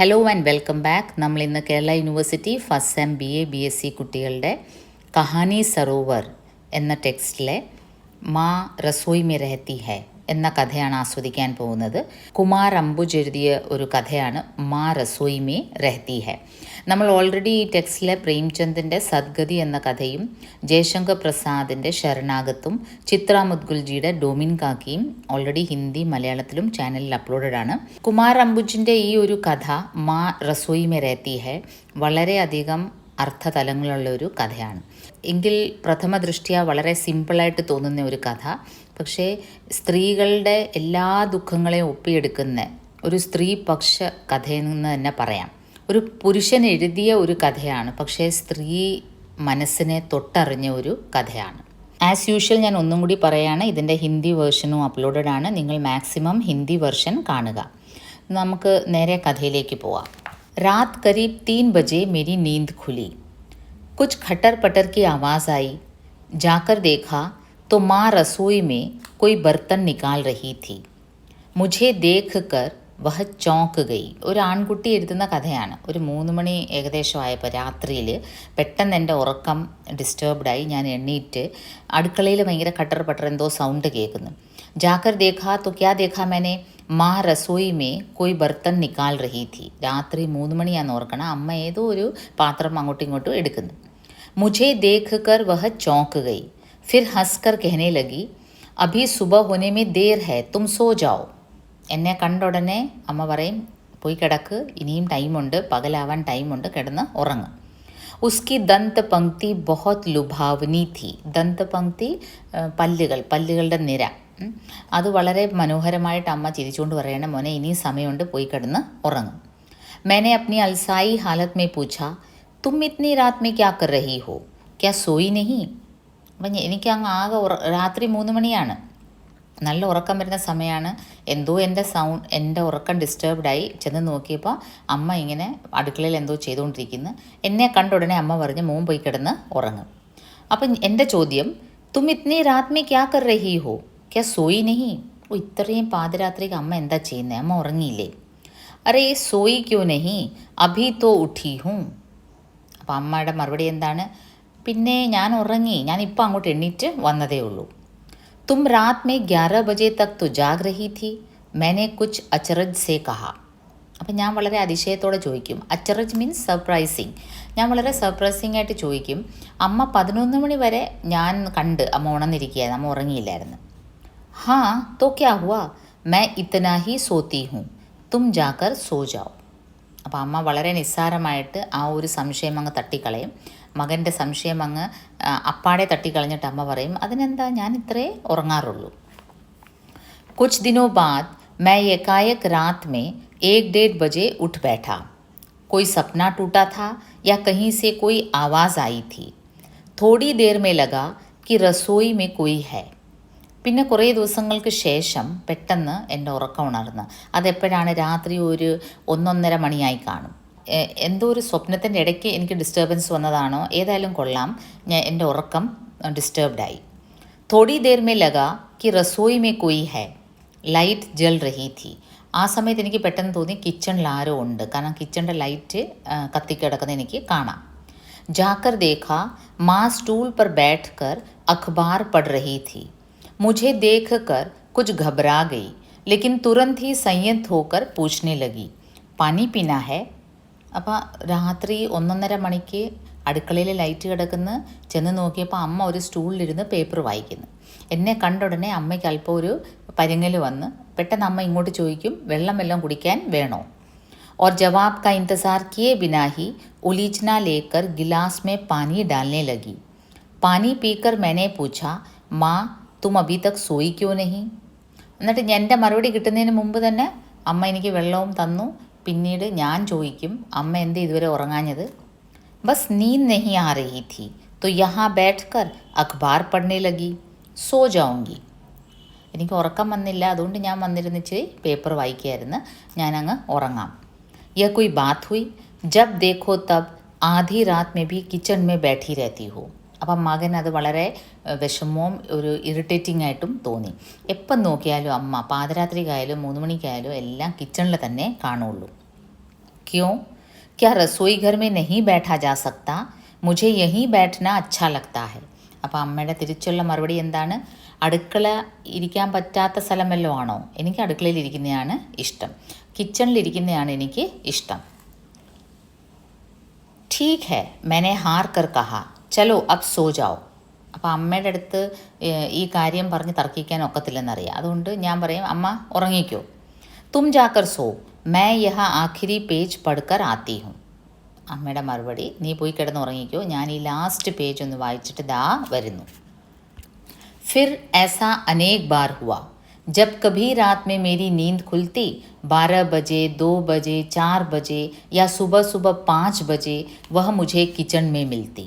Hello and welcome back. നമ്മൾ ഇന്ന് Kerala university first sem BA BSc കുട്ടികളുടെ കഹാനി സരോവർ എന്ന ടെക്സ്റ്റിലെ മാ റസോയ് മേ രഹത്തി ഹൈ എന്ന കഥയാണ് ആസ്വദിക്കാൻ പോകുന്നത്. കുമാർ അംബുജ് എഴുതിയ ഒരു കഥയാണ് മാ റസോയ് മേ രഹത്തി ഹൈ. നമ്മൾ ഓൾറെഡി ഈ ടെക്സ്റ്റിലെ പ്രേംചന്ദിൻ്റെ സദ്ഗതി എന്ന കഥയും ജയശങ്കർ പ്രസാദിൻ്റെ ശരണാഗത്തും ചിത്ര മുദ്ഗുൽജിയുടെ ഡോമിൻ കാക്കിയും ഓൾറെഡി ഹിന്ദി മലയാളത്തിലും ചാനലിൽ അപ്ലോഡഡ് ആണ്. കുമാർ അംബുജിൻ്റെ ഈ ഒരു കഥ മാ റസോയ് മേ രഹത്തി ഹൈ വളരെയധികം അർത്ഥതലങ്ങളുള്ള ഒരു കഥയാണ്. എങ്കിൽ പ്രഥമ ദൃഷ്ട്യാ വളരെ സിമ്പിളായിട്ട് തോന്നുന്ന ഒരു കഥ, പക്ഷേ സ്ത്രീകളുടെ എല്ലാ ദുഃഖങ്ങളെയും ഒപ്പിയെടുക്കുന്ന ഒരു സ്ത്രീപക്ഷ കഥയെന്ന് തന്നെ പറയാം. ഒരു പുരുഷൻ എഴുതിയ ഒരു കഥയാണ്, പക്ഷേ സ്ത്രീ മനസ്സിനെ തൊട്ടറിഞ്ഞ ഒരു കഥയാണ്. ആസ് യൂഷ്വൽ ഞാൻ ഒന്നും കൂടി പറയാണ്, ഇതിൻ്റെ ഹിന്ദി വേർഷനും അപ്ലോഡഡ് ആണ്. നിങ്ങൾ മാക്സിമം ഹിന്ദി വേർഷൻ കാണുക. നമുക്ക് നേരെ കഥയിലേക്ക് പോവാം. रात करीब 3 बजे मेरी नींद खुली. कुछ खटर पटर की आवाज़ आई. जाकर देखा तो माँ रसोई में कोई बर्तन निकाल रही थी. मुझे देखकर वह चौंक गई. ഒരു ആൺകുട്ടി എഴുതുന്ന കഥയാണ്. ഒരു 3 മണി ഏകദേശം ആയപ്പോൾ രാത്രിയിൽ പെട്ടെന്ന് എൻ്റെ ഉറക്കം ഡിസ്റ്റർബ്ഡായി. ഞാൻ എണ്ണീറ്റ് അടുക്കളയിൽ ഭയങ്കര കട്ടർ പട്ടർ എന്തോ സൗണ്ട് കേൾക്കുന്നു. ജാക്കർ ദേഖാ तो क्या देखा मैंने, മാ റസോയി മേ കോയി ബർത്തൻ നിക്കാൽ റഹി ഥി. രാത്രി 3 മണിയാന്ന് ഓർക്കണം. അമ്മ ഏതോ ഒരു പാത്രം അങ്ങോട്ടും ഇങ്ങോട്ടും എടുക്കുന്നു. മുझे देख कर वह चौंक गई. फिर हंसकर कहने लगी, अभी सुबह होने में देर है, तुम सो जाओ. എന്നെ കണ്ട ഉടനെ അമ്മ പറയും, പോയി കിടക്ക്, ഇനിയും ടൈമുണ്ട്, പകലാവാൻ ടൈമുണ്ട്, കിടന്ന് ഉറങ്ങും. ഉസ്കി ദന്ത് പങ്ക്തി ബഹുത് ലുഭാവനി ഥി. ദന്ത് പങ്ക്തി പല്ലുകളുടെ നിര. അത് വളരെ മനോഹരമായിട്ട് അമ്മ ചിരിച്ചുകൊണ്ട് പറയണം, മോനെ ഇനിയും സമയമുണ്ട്, പോയി കിടന്ന് ഉറങ്ങും. मैंने अपनी अलसाई हालत में पूछा, तुम इतनी रात में क्या कर रही हो, क्या सोई नहीं? അപ്പം എനിക്ക് അങ്ങ് ആകെ രാത്രി 3 മണിയാണ്, നല്ല ഉറക്കം വരുന്ന സമയമാണ്. എന്തോ എൻ്റെ ഉറക്കം ഡിസ്റ്റർബ്ഡായി. ചെന്ന് നോക്കിയപ്പോൾ അമ്മ ഇങ്ങനെ അടുക്കളയിൽ എന്തോ ചെയ്തുകൊണ്ടിരിക്കുന്നു. എന്നെ കണ്ട ഉടനെ അമ്മ പറഞ്ഞ് മോൻ പോയി കിടന്ന് ഉറങ്ങും. അപ്പം എൻ്റെ ചോദ്യം, തും ഇത്നി രാത് മേ ക്യാ കർ രഹി ഹോ, ക്യാ സോയി നഹി? ഓ, ഇത്രയും പാതിരാത്രിക്ക് അമ്മ എന്താ ചെയ്യുന്നത്, അമ്മ ഉറങ്ങിയില്ലേ? അരേ സോയി ക്യോ നഹി, അഭി തോ ഉഠി ഹൂം. അപ്പം അമ്മയുടെ മറുപടി എന്താണ്, പിന്നെ ഞാൻ ഉറങ്ങി, ഞാൻ ഇപ്പോൾ അങ്ങോട്ട് എണ്ണീറ്റ് വന്നതേ ഉള്ളൂ. തും രാത് മേ 11 ബജെ തക് तो जाग रही थी, मैंने कुछ अचरज से कहा. അപ്പം ഞാൻ വളരെ അതിശയത്തോടെ ചോദിക്കും. അച്ചറജ് മീൻസ് സർപ്രൈസിങ്. ഞാൻ വളരെ സർപ്രൈസിങ് ആയിട്ട് ചോദിക്കും, അമ്മ 11 മണി വരെ ഞാൻ കണ്ട് അമ്മ ഉണർന്നിരിക്കുകയായിരുന്നു, അമ്മ ഉറങ്ങിയില്ലായിരുന്നു. ഹാ തോ ക്യാ ഹുവാ, മൈ ഇത്തനാ ഹി സോത്തി ഹൂം, തും ജാക്കർ സോ ജാओ. അപ്പോൾ അമ്മ വളരെ നിസ്സാരമായിട്ട് ആ ഒരു സംശയം അങ്ങ് തട്ടിക്കളയും. മകൻ്റെ സംശയം അങ്ങ് അപ്പാടെ തട്ടിക്കളഞ്ഞിട്ട് അമ്മ പറയും, അതിനെന്താ, ഞാൻ ഇത്രേ ഉറങ്ങാറുള്ളൂ. कुछ दिनों बाद मैं एकाएक रात में 1-1:30 बजे उठ बैठा. कोई सपना टूटा था या कहीं से कोई आवाज़ आई थी. थोड़ी देर में लगा कि रसोई में कोई है. പിന്നെ കുറേ ദിവസങ്ങൾക്ക് ശേഷം പെട്ടെന്ന് എൻ്റെ ഉറക്കം ഉണർന്ന്. അതെപ്പോഴാണ്, രാത്രി ഒരു 1-1:30 മണിയായി കാണും. എന്തോ ഒരു സ്വപ്നത്തിൻ്റെ ഇടയ്ക്ക് എനിക്ക് ഡിസ്റ്റർബൻസ് വന്നതാണോ, ഏതായാലും കൊള്ളാം, എൻ്റെ ഉറക്കം ഡിസ്റ്റർബ്ഡായി. Todi there may Laga Ki Rasoi may Koi high, light Jal റഹി ഥി. ആ സമയത്ത് എനിക്ക് പെട്ടെന്ന് തോന്നി കിച്ചണിൽ ആരോ ഉണ്ട്, കാരണം കിച്ചണിൻ്റെ ലൈറ്റ് കത്തിക്കിടക്കുന്നത് എനിക്ക് കാണാം. ജാക്കർ ദേഖാ മാ സ്റ്റൂൾ पर बैठकर अखबार पढ़ रही थी. मुझे देखकर कुछ घबरा गई, लेकिन तुरंत ही संयत होकर पूछने लगी, पानी पीना है? അപ്പോൾ രാത്രി 1-1:30 മണിക്ക് അടുക്കളയിൽ ലൈറ്റ് കിടക്കുന്ന ചെന്ന് നോക്കിയപ്പോൾ അമ്മ ഒരു സ്റ്റൂളിലിരുന്ന് പേപ്പർ വായിക്കുന്നു. എന്നെ കണ്ട ഉടനെ അമ്മയ്ക്ക് അല്പം ഒരു പരിങ്ങൽ വന്ന് പെട്ടെന്ന് അമ്മ ഇങ്ങോട്ട് ചോദിക്കും, വെള്ളം വല്ലതും കുടിക്കാൻ വേണോ? और जवाब का इंतज़ार किए बिना ही उलीचना लेकर गिलास में पानी डालने लगी. पानी पीकर मैंने पूछा, माँ तुम अभी तक सोई क्यों नहीं? എന്നിട്ട് എൻ്റെ മറുപടി കിട്ടുന്നതിന് മുമ്പ് തന്നെ അമ്മ എനിക്ക് വെള്ളവും തന്നു. പിന്നീട് ഞാൻ ചോദിക്കും, അമ്മ എന്ത് ഇതുവരെ ഉറങ്ങാഞ്ഞത്? ബസ് നീന്ത് നഹി ആ രഹി ഥി तो यहाँ बैठकर अखबार पढ़ने लगी, सो जाऊंगी. എനിക്ക് ഉറക്കം വന്നില്ല, അതുകൊണ്ട് ഞാൻ വന്നിരുന്നിച്ചിരി പേപ്പർ വായിക്കുകയായിരുന്നു, ഞാനങ്ങ് ഉറങ്ങാം. യ कोई बात हुई, जब देखो तब आधी रात में भी किचन में बैठी रहती हो. അപ്പം മകൻ അത് വളരെ വിഷമവും ഒരു ഇറിറ്റേറ്റിംഗ് ആയിട്ടും തോന്നി. എപ്പം നോക്കിയാലും അമ്മ പാതിരാത്രിക്കായാലും 3 മണിക്കായാലും എല്ലാം കിച്ചണിൽ തന്നെ കാണുള്ളൂ. क्यों? क्या रसोई घर में नहीं बैठा जा सकता? मुझे यहीं बैठना अच्छा लगता है. അപ്പോൾ അമ്മയുടെ തിരിച്ചുള്ള മറുപടി എന്താണ്? അടുക്കള ഇരിക്കാൻ പറ്റാത്ത സ്ഥലം വല്ലതും ആണോ? എനിക്ക് അടുക്കളയിൽ ഇരിക്കുന്നതാണ് ഇഷ്ടം, കിച്ചണിലിരിക്കുന്നതാണ് എനിക്ക് ഇഷ്ടം. ठीक है मैंने हार कर कहा चलो अब सो जाओ. അപ്പോൾ അമ്മയുടെ അടുത്ത് ഈ കാര്യം പറഞ്ഞ് തർക്കിക്കാൻ ഒക്കത്തില്ലെന്നറിയാം. അതുകൊണ്ട് ഞാൻ പറയും, അമ്മ ഉറങ്ങിക്കോ. തും ജാക്കർ സോ मैं यहाँ आखिरी पेज पढ़कर आती हूँ. അമ്മയുടെ മറുപടി, നീ പോയി കിടന്ന് ഉറങ്ങിക്കോ, ഞാൻ ഈ ലാസ്റ്റ് പേജ് ഒന്ന് വായിച്ചിട്ട് ദാ വരുന്നു. फिर ऐसा अनेक बार हुआ. जब कभी रात में मेरी नींद खुलती 12 बजे 2 बजे 4 बजे या सुबह सुबह 5 बजे वह मुझे किचन में मिलती.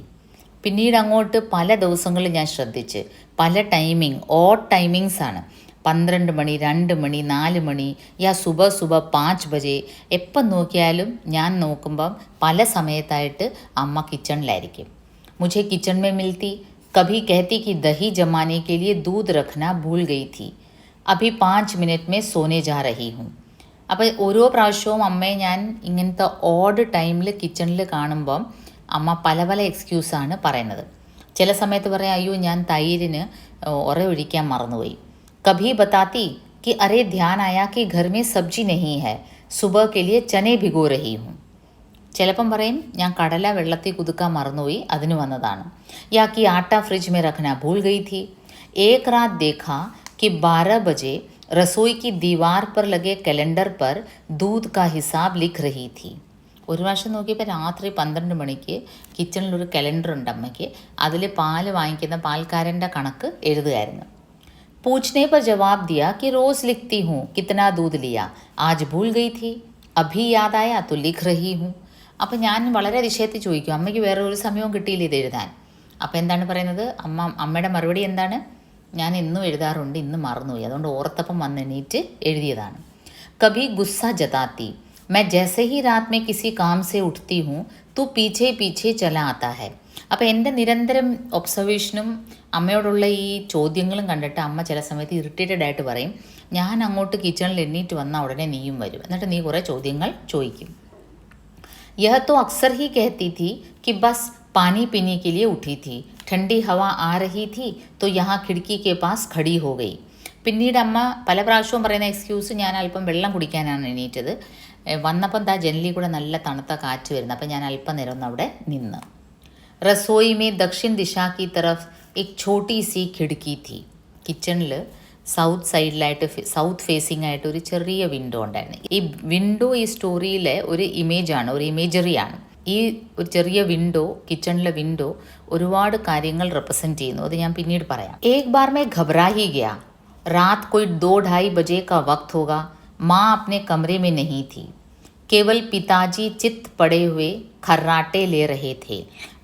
പിന്നീട് അങ്ങോട്ട് പല ദിവസങ്ങളിൽ ഞാൻ ശ്രദ്ധിച്ച്, പല ടൈമിംഗ് ഓഡ് ടൈമിങ്സ് ആണ്. 12 മണി 2 മണി 4 മണി യാ സുബ സുബ 5 ബജെ, എപ്പം നോക്കിയാലും ഞാൻ നോക്കുമ്പം പല സമയത്തായിട്ട് അമ്മ കിച്ചണിലായിരിക്കും. മുझे किचन में मिलती. कभी कहती कि दही जमाने के लिए दूध रखना भूल गई थी. अभी 5 मिनट में सोने जा रही हूँ. അപ്പോൾ ഓരോ പ്രാവശ്യവും അമ്മയെ ഞാൻ ഇങ്ങനത്തെ ഓഡ് ടൈമിൽ കിച്ചണിൽ കാണുമ്പം അമ്മ പല പല എക്സ്ക്യൂസാണ് പറയുന്നത്. ചില സമയത്ത് പറയാം, അയ്യോ ഞാൻ തൈരിന് ഉറ ഒഴിക്കാൻ മറന്നുപോയി. कभी बताती कि अरे ध्यान आया कि घर में सब्जी नहीं है, सुबह के लिए चने भिगो रही हूँ. ചിലപ്പം പറയും, ഞാൻ കടല വെള്ളത്തിൽ കുതുക്കാൻ മറന്നുപോയി, അതിന് വന്നതാണ്. या कि आटा फ्रिज में रखना भूल गई थी. एक रात देखा कि 12 बजे रसोई की दीवार पर लगे कैलेंडर पर दूध का हिसाब लिख रही थी. ഒരു പ്രാവശ്യം നോക്കിയപ്പോൾ രാത്രി 12 മണിക്ക് കിച്ചണിലൊരു കലണ്ടർ ഉണ്ട് അമ്മയ്ക്ക്, അതിൽ പാൽ വാങ്ങിക്കുന്ന പാൽക്കാരൻ്റെ കണക്ക് എഴുതുകയായിരുന്നു. पूछने पर जवाब दिया कि रोज़ लिखती हूँ कितना दूध लिया, आज भूल गई थी, अभी याद आया तो लिख रही हूँ. അപ്പോൾ ഞാൻ വളരെ അതിശയത്തിൽ ചോദിക്കും, അമ്മയ്ക്ക് വേറെ ഒരു സമയവും കിട്ടിയില്ല ഇത് എഴുതാൻ. അപ്പോൾ എന്താണ് പറയുന്നത്? അമ്മയുടെ മറുപടി എന്താണ്? ഞാൻ ഇന്നും എഴുതാറുണ്ട്, ഇന്ന് മറന്നുപോയി, അതുകൊണ്ട് ഓർത്തപ്പം വന്ന് എണീറ്റ് എഴുതിയതാണ്. कभी गुस्सा जताती. मैं जैसे ही रात में किसी काम से उठती हूँ तो पीछे पीछे चला आता है. അപ്പോൾ എൻ്റെ നിരന്തരം ഒബ്സർവേഷനും അമ്മയോടുള്ള ഈ ചോദ്യങ്ങളും കണ്ടിട്ട് അമ്മ ചില സമയത്ത് ഇറിറ്റേറ്റഡ് ആയിട്ട് പറയും, ഞാൻ അങ്ങോട്ട് കിച്ചണിൽ എണ്ണീറ്റ് വന്നാൽ ഉടനെ നീയും വരും, എന്നിട്ട് നീ കുറേ ചോദ്യങ്ങൾ ചോദിക്കും. यह तो अक्सर ही कहती थी कि बस पानी पीने के लिए उठी थी, ठंडी हवा आ रही थी तो यहाँ खिड़की के पास खड़ी हो गई. പിന്നീട് അമ്മ പല പ്രാവശ്യവും പറയുന്ന എക്സ്ക്യൂസ്, ഞാൻ അല്പം വെള്ളം കുടിക്കാനാണ് എണീറ്റത്, വന്നപ്പം ദാ ജനലിൽ കൂടെ നല്ല തണുത്ത കാറ്റ് വരുന്നത്, അപ്പം ഞാൻ അല്പം നേരം ഒന്ന് അവിടെ നിന്ന്. रसोई में दक्षिण दिशा की तरफ एक छोटी सी खिड़की थी. കിച്ചണിൽ സൗത്ത് സൈഡിലായിട്ട് സൗത്ത് ഫേസിംഗ് ആയിട്ട് ഒരു ചെറിയ വിൻഡോ ഉണ്ടായിരുന്നു. ഈ വിൻഡോ ഈ സ്റ്റോറിയിലെ ഒരു ഇമേജാണ്, ഒരു ഇമേജറിയാണ്. ഈ ഒരു ചെറിയ വിൻഡോ, കിച്ചണിലെ വിൻഡോ ഒരുപാട് കാര്യങ്ങൾ റെപ്രസെൻറ്റ് ചെയ്യുന്നു, അത് ഞാൻ പിന്നീട് പറയാം. एक बार मैं घबरा ही गया. रात कोई 2-2:30 बजे का वक्त होगा. माँ अपने कमरे में नहीं थी. केवल पिताजी चित पड़े हुए खर्राटे ले रहे थे.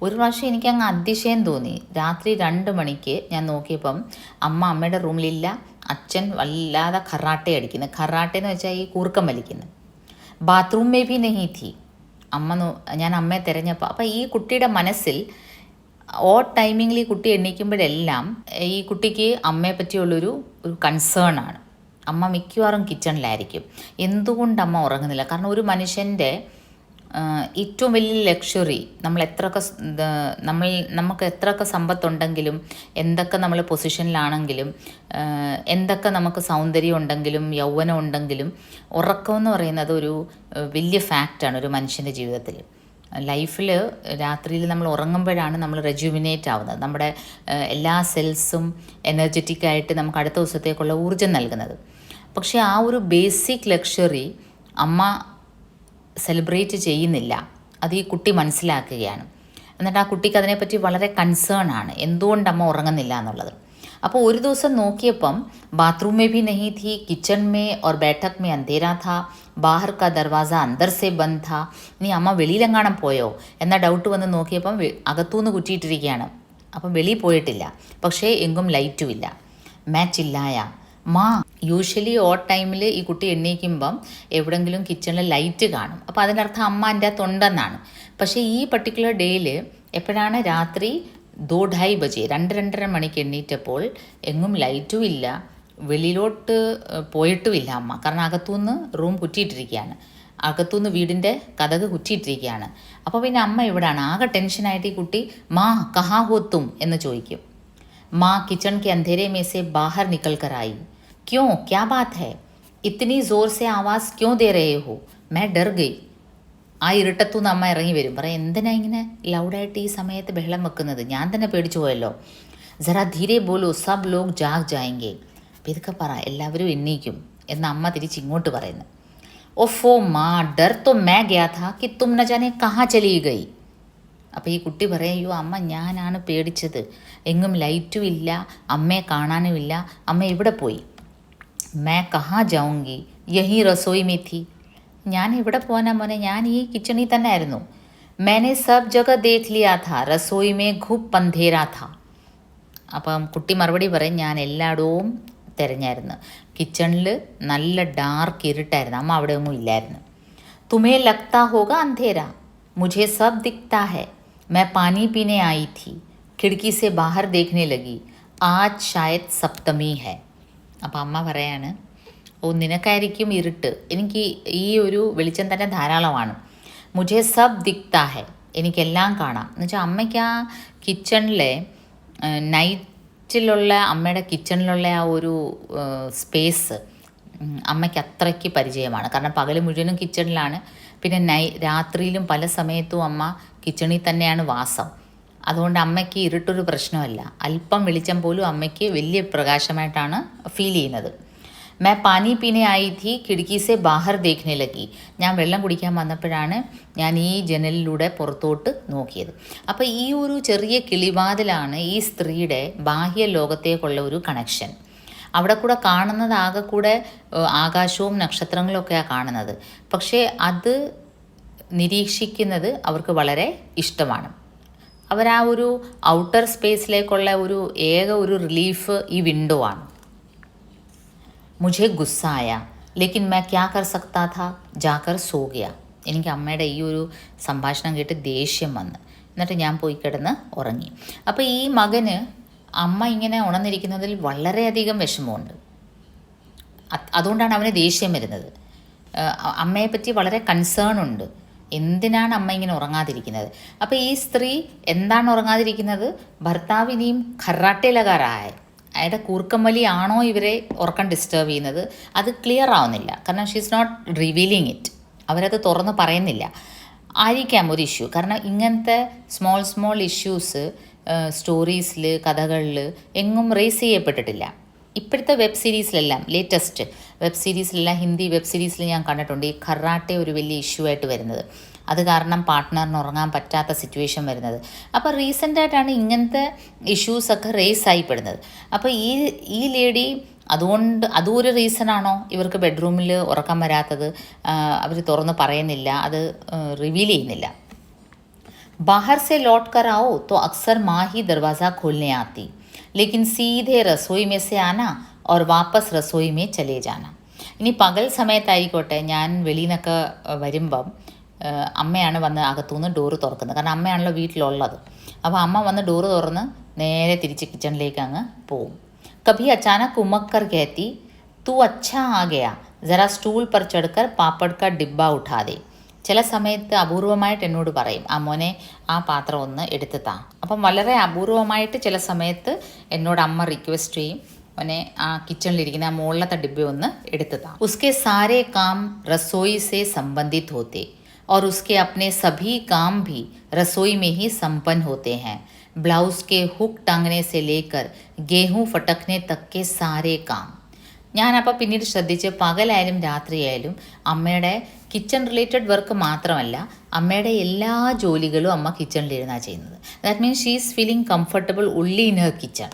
ഒരു പ്രാവശ്യം എനിക്കങ്ങ് അതിശയം തോന്നി. രാത്രി 2 മണിക്ക് ഞാൻ നോക്കിയപ്പം അമ്മയുടെ റൂമിലില്ല, അച്ഛൻ വല്ലാതെ ഖറാട്ടെ അടിക്കുന്നത്. ഖറാട്ടെ എന്ന് വെച്ചാൽ ഈ കൂർക്കം വലിക്കുന്നത്. ബാത്റൂം മേ ഭി നഹി थी. ഞാൻ അമ്മയെ തിരഞ്ഞപ്പോൾ, അപ്പം ഈ കുട്ടിയുടെ മനസ്സിൽ ഓഡ് ടൈമിങ്ങിൽ ഈ കുട്ടി എണീക്കുമ്പോഴെല്ലാം ഈ കുട്ടിക്ക് അമ്മയെ പറ്റിയുള്ളൊരു കൺസേൺ ആണ്. അമ്മ മിക്കവാറും കിച്ചണിലായിരിക്കും. എന്തുകൊണ്ട് അമ്മ ഉറങ്ങുന്നില്ല? കാരണം ഒരു മനുഷ്യൻ്റെ ഏറ്റവും വലിയ ലക്ഷറി, നമുക്ക് എത്രയൊക്കെ സമ്പത്തുണ്ടെങ്കിലും, എന്തൊക്കെ നമ്മൾ പൊസിഷനിലാണെങ്കിലും, എന്തൊക്കെ നമുക്ക് സൗന്ദര്യം ഉണ്ടെങ്കിലും യൗവനം ഉണ്ടെങ്കിലും, ഉറക്കമെന്ന് പറയുന്നത് ഒരു വലിയ ഫാക്റ്റാണ് ഒരു മനുഷ്യൻ്റെ ജീവിതത്തിൽ. ലൈഫിൽ രാത്രിയിൽ നമ്മൾ ഉറങ്ങുമ്പോഴാണ് നമ്മൾ റെജുവിനേറ്റ് ആവുന്നത്. നമ്മുടെ എല്ലാ സെൽസും എനർജറ്റിക്കായിട്ട് നമുക്ക് അടുത്ത ദിവസത്തേക്കുള്ള ഊർജ്ജം നൽകുന്നത്. പക്ഷേ ആ ഒരു ബേസിക് ലക്ഷറി അമ്മ സെലിബ്രേറ്റ് ചെയ്യുന്നില്ല. അത് ഈ കുട്ടി മനസ്സിലാക്കുകയാണ്. എന്നിട്ട് ആ കുട്ടിക്ക് അതിനെപ്പറ്റി വളരെ കൺസേൺ ആണ്, എന്തുകൊണ്ട് അമ്മ ഉറങ്ങുന്നില്ല എന്നുള്ളത്. അപ്പോൾ ഒരു ദിവസം നോക്കിയപ്പം ബാത്റൂം में भी नहीं थी, किचन में और बैठक में अंधेरा था, बाहर का दरवाज़ा अंदर से बंद था. ഇനി അമ്മ വെളിയിലെങ്ങാനും പോയോ എന്ന ഡൗട്ട് വന്ന് നോക്കിയപ്പം അകത്തുനിന്ന് കുറ്റിയിട്ടിരിക്കുകയാണ്. അപ്പം വെളിയിൽ പോയിട്ടില്ല, പക്ഷേ എങ്കും ലൈറ്റും ഇല്ല. मैं चिल्लाया മാ. യൂഷ്വലി ഓഡ് ടൈമിൽ ഈ കുട്ടി എണ്ണീക്കുമ്പം എവിടെയെങ്കിലും കിച്ചണിൽ ലൈറ്റ് കാണും, അപ്പോൾ അതിൻ്റെ അർത്ഥം അമ്മ എൻ്റെ അകത്തുണ്ടെന്നാണ്. പക്ഷേ ഈ പർട്ടിക്കുലർ ഡേയിൽ എപ്പോഴാണ് രാത്രി 2-2:30 ബജെ 2-2:30 മണിക്ക് എണ്ണീറ്റപ്പോൾ എങ്ങും ലൈറ്റും ഇല്ല, വെളിയിലോട്ട് പോയിട്ടുമില്ല അമ്മ, കാരണം അകത്തുനിന്ന് റൂം കുറ്റിയിട്ടിരിക്കുകയാണ്. അകത്തുനിന്ന് വീടിൻ്റെ കതക് കുറ്റിയിട്ടിരിക്കുകയാണ്. അപ്പോൾ പിന്നെ അമ്മ എവിടെയാണ്? ആകെ ടെൻഷനായിട്ട് ഈ കുട്ടി മാ കഹാ ഹോ തും എന്ന് ചോദിക്കും. മാ കിച്ചൺ കെ അന്ധേരെ മേ സെ ബാഹർ നിക്കൽ കർ ആയി. ക്യോं क्या बात है? इतनी जोर से आवाज़ क्यों दे रहे हो? मैं डर गई. ആ ഇരുട്ടത്തുനിന്ന് അമ്മ ഇറങ്ങി വരും. പറയും, എന്തിനാ ഇങ്ങനെ ലൗഡായിട്ട് ഈ സമയത്ത് ബഹളം വെക്കുന്നത്? ഞാൻ തന്നെ പേടിച്ചു പോയല്ലോ. ജറാ ധീരെ ബോലോ സബ് ലോഗ് ജാഗ് ജായെങ്കെ. അപ്പം ഇതൊക്കെ പറ, എല്ലാവരും എണ്ണീക്കും എന്ന് അമ്മ തിരിച്ച് ഇങ്ങോട്ട് പറയുന്നു. ഓഫോ മാ ഡർ തോ മേ ഗയാ താ കി തും ന ജാനെ കഹാ ചലി ഗയി. അപ്പോൾ ഈ കുട്ടി പറയും, അയ്യോ അമ്മ ഞാനാണ് പേടിച്ചത്, എങ്ങും ലൈറ്റും ഇല്ല, അമ്മയെ കാണാനുമില്ല, അമ്മ എവിടെ പോയി? മേ കഹാ ജാऊंगी യഹി റസോയി മേ थी. ഞാൻ എവിടെ പോകാനാ മോനെ, ഞാൻ ഈ കിച്ചണിൽ തന്നെ ആയിരുന്നു. मैंने सब जगह देख लिया था, रसोई में खूब अंधेरा था. അപ്പം കുട്ടി മറുപടി പറയും, ഞാൻ എല്ലായിടവും തിരഞ്ഞായിരുന്നു, കിച്ചണിൽ നല്ല ഡാർക്ക് ഇരുട്ടായിരുന്നു, അമ്മ അവിടെ ഒന്നും ഇല്ലായിരുന്നു. तुम्हें लगता होगा अंधेरा, मुझे सब दिखता है. मैं पानी पीने आई थी, खिड़की से बाहर देखने लगी, आज शायद सप्तमी है. അപ്പം അമ്മ പറയാണ്, ഓ നിനക്കായിരിക്കും ഇരുട്ട്, എനിക്ക് ഈ ഒരു വെളിച്ചം തന്നെ ധാരാളമാണ്. മുझे सब दिखता है, എനിക്കെല്ലാം കാണാം. എന്ന് വെച്ചാൽ അമ്മയ്ക്ക് ആ കിച്ചണിലെ നൈറ്റിലുള്ള അമ്മയുടെ കിച്ചണിലുള്ള ആ ഒരു സ്പേസ് അമ്മയ്ക്ക് അത്രയ്ക്ക് പരിചയമാണ്. കാരണം പകൽ മുഴുവനും കിച്ചണിലാണ്, പിന്നെ രാത്രിയിലും പല സമയത്തും അമ്മ കിച്ചണിൽ തന്നെയാണ് വാസം. അതുകൊണ്ട് അമ്മയ്ക്ക് ഇരുട്ടൊരു പ്രശ്നമല്ല, അല്പം വെളിച്ചം പോലും അമ്മയ്ക്ക് വലിയ പ്രകാശമായിട്ടാണ് ഫീൽ ചെയ്യുന്നത്. मैं पानी पीने आई थी, खिड़की से बाहर देखने लगी. ഞാൻ വെള്ളം കുടിക്കാൻ വന്നപ്പോഴാണ് ഞാൻ ഈ ജനലിലൂടെ പുറത്തോട്ട് നോക്കിയത്. അപ്പോൾ ഈ ഒരു ചെറിയ കിളിവാതിലാണ് ഈ സ്ത്രീയുടെ ബാഹ്യ ലോകത്തേക്കുള്ള ഒരു കണക്ഷൻ. അവിടെ കൂടെ കാണുന്നത് ആകെ കൂടെ ആകാശവും നക്ഷത്രങ്ങളും ഒക്കെയാണ് കാണുന്നത്. പക്ഷേ അത് നിരീക്ഷിക്കുന്നത് അവർക്ക് വളരെ ഇഷ്ടമാണ്. അവർ ആ ഒരു ഔട്ടർ സ്പേസിലേക്കുള്ള ഒരു റിലീഫ് ഈ വിൻഡോ ആണ്. മുझे गुस्सा आया, लेकिन मैं क्या कर सकता था, जाकर सो गया. എനിക്ക് അമ്മയുടെ ഈ ഒരു സംഭാഷണം കേട്ട് ദേഷ്യം വന്ന്, എന്നിട്ട് ഞാൻ പോയി കിടന്ന് ഉറങ്ങി. അപ്പോൾ ഈ മകന് അമ്മ ഇങ്ങനെ ഉണർന്നിരിക്കുന്നതിൽ വളരെയധികം വിഷമമുണ്ട്. അതുകൊണ്ടാണ് അവന് ദേഷ്യം വരുന്നത്. അമ്മയെപ്പറ്റി വളരെ കൺസേൺ ഉണ്ട്, എന്തിനാണ് അമ്മ ഇങ്ങനെ ഉറങ്ങാതിരിക്കുന്നത്. അപ്പോൾ ഈ സ്ത്രീ എന്താണ് ഉറങ്ങാതിരിക്കുന്നത്? ഭർത്താവ് ഇനിയും ഖറാട്ടെ ലഗാറായ, അയാളുടെ കൂർക്കം വലിയാണോ ഇവരെ ഉറക്കം ഡിസ്റ്റർബ് ചെയ്യുന്നത്? അത് ക്ലിയർ ആവുന്നില്ല, കാരണം she is not revealing it. അവരത് തുറന്ന് പറയുന്നില്ല. ആയിരിക്കാം ഒരു ഇഷ്യൂ, കാരണം ഇങ്ങനത്തെ സ്മോൾ ഇഷ്യൂസ് സ്റ്റോറീസിൽ, കഥകളിൽ എങ്ങും റേസ് ചെയ്യപ്പെട്ടിട്ടില്ല. ഇപ്പോഴത്തെ വെബ് സീരീസിലെല്ലാം, ലേറ്റസ്റ്റ് വെബ് സീരീസിലെല്ലാം, ഹിന്ദി വെബ് സീരീസിൽ ഞാൻ കണ്ടിട്ടുണ്ട് ഈ ഖറാട്ടെ ഒരു വലിയ ഇഷ്യൂ ആയിട്ട് വരുന്നത്. അത് കാരണം പാർട്ട്ണറിന് ഉറങ്ങാൻ പറ്റാത്ത സിറ്റുവേഷൻ വരുന്നത്. അപ്പോൾ റീസെൻ്റായിട്ടാണ് ഇങ്ങനത്തെ ഇഷ്യൂസൊക്കെ റേസ് ആയിപ്പെടുന്നത്. അപ്പോൾ ഈ ലേഡി അതുകൊണ്ട് അതും ഒരു റീസണാണോ ഇവർക്ക് ബെഡ്റൂമിൽ ഉറക്കം വരാത്തത്? അവർ തുറന്ന് പറയുന്നില്ല, അത് റിവീൽ ചെയ്യുന്നില്ല. बाहर से लौट कर आओ तो अक्सर माँ ही दरवाज़ा खोलने आती, लेकिन सीधे रसोई में से आना और वापस रसोई में चले जाना. ഇനി പകൽ സമയത്തായിക്കോട്ടെ, ഞാൻ വെളിയിൽ നിന്നൊക്കെ വരുമ്പം അമ്മയാണ് വന്ന് അകത്തുനിന്ന് ഡോറ് തുറക്കുന്നത്, കാരണം അമ്മയാണല്ലോ വീട്ടിലുള്ളത്. അപ്പോൾ അമ്മ വന്ന് ഡോറ് തുറന്ന് നേരെ തിരിച്ച് കിച്ചണിലേക്ക് അങ്ങ് പോവും. കഭി അച്ചാനക് ഉമ്മക്കർ കഹത്തി, തൂ അച്ഛാ ആ ഗയാ, ജറാ സ്റ്റൂൾ പർ ചढ़कर പാപ്പട് കാ ഡിബ്ബ ഉഠാ ദേ. ചില സമയത്ത് അപൂർവമായിട്ട് എന്നോട് പറയും, ആ മോനെ ആ പാത്രം ഒന്ന് എടുത്ത് താ. അപ്പം വളരെ അപൂർവമായിട്ട് ചില സമയത്ത് എന്നോട് അമ്മ റിക്വസ്റ്റ് ചെയ്യും, മോനെ ആ കിച്ചണിലിരിക്കുന്ന ആ മുകളിലത്തെ ഡിബ്ബ ഒന്ന് എടുത്ത് താ. ഉസ്കെ സാരേ കാം റസോയി സേ സംബന്ധിत होते और उसके अपने सभी काम भी रसोई में ही संपन्न होते हैं. ब्लाउज़ के हुक टांगने से लेकर गेहूँ फटकने तक के सारे काम. ഞാനപ്പോൾ പിന്നീട് ശ്രദ്ധിച്ച് പകലായാലും രാത്രിയായാലും അമ്മയുടെ കിച്ചൺ റിലേറ്റഡ് വർക്ക് മാത്രമല്ല, അമ്മയുടെ എല്ലാ ജോലികളും അമ്മ കിച്ചണിലിരുന്നാണ് ചെയ്യുന്നത്. That means she is feeling comfortable ഉള്ളി ഇൻ ഹർ കിച്ചൺ.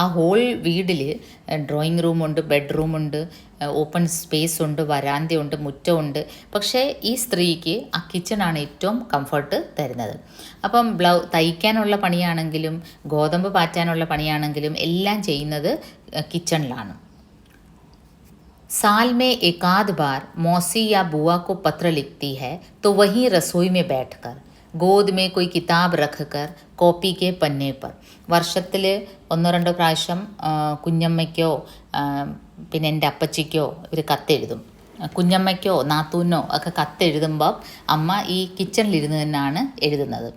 ആ ഹോൾ വീട്ടിൽ ഡ്രോയിങ് റൂമുണ്ട്, ബെഡ്റൂമുണ്ട്, ഓപ്പൺ സ്പേസ് ഉണ്ട്, വരാന്തയുണ്ട്, മുറ്റമുണ്ട്. പക്ഷേ ഈ സ്ത്രീക്ക് ആ കിച്ചണാണ് ഏറ്റവും കംഫർട്ട് തരുന്നത്. അപ്പം തയ്ക്കാനുള്ള പണിയാണെങ്കിലും ഗോതമ്പ് പാറ്റാനുള്ള പണിയാണെങ്കിലും എല്ലാം ചെയ്യുന്നത് കിച്ചണിലാണ്. साल में एक आध बार मौसी या बुआ को पत्र लिखती है तो वहीं रसोई में बैठकर गोद में कोई किताब रखकर कॉपी के पन्ने पर. വർഷത്തിൽ 1-2 പ്രാവശ്യം കുഞ്ഞമ്മയ്ക്കോ പിന്നെ എൻ്റെ അപ്പച്ചിക്കോ ഇവർ കത്തെഴുതും. കുഞ്ഞമ്മയ്ക്കോ നാത്തൂനോ ഒക്കെ കത്തെഴുതുമ്പോൾ അമ്മ ഈ കിച്ചണിലിരുന്ന് തന്നെയാണ് എഴുതുന്നത്.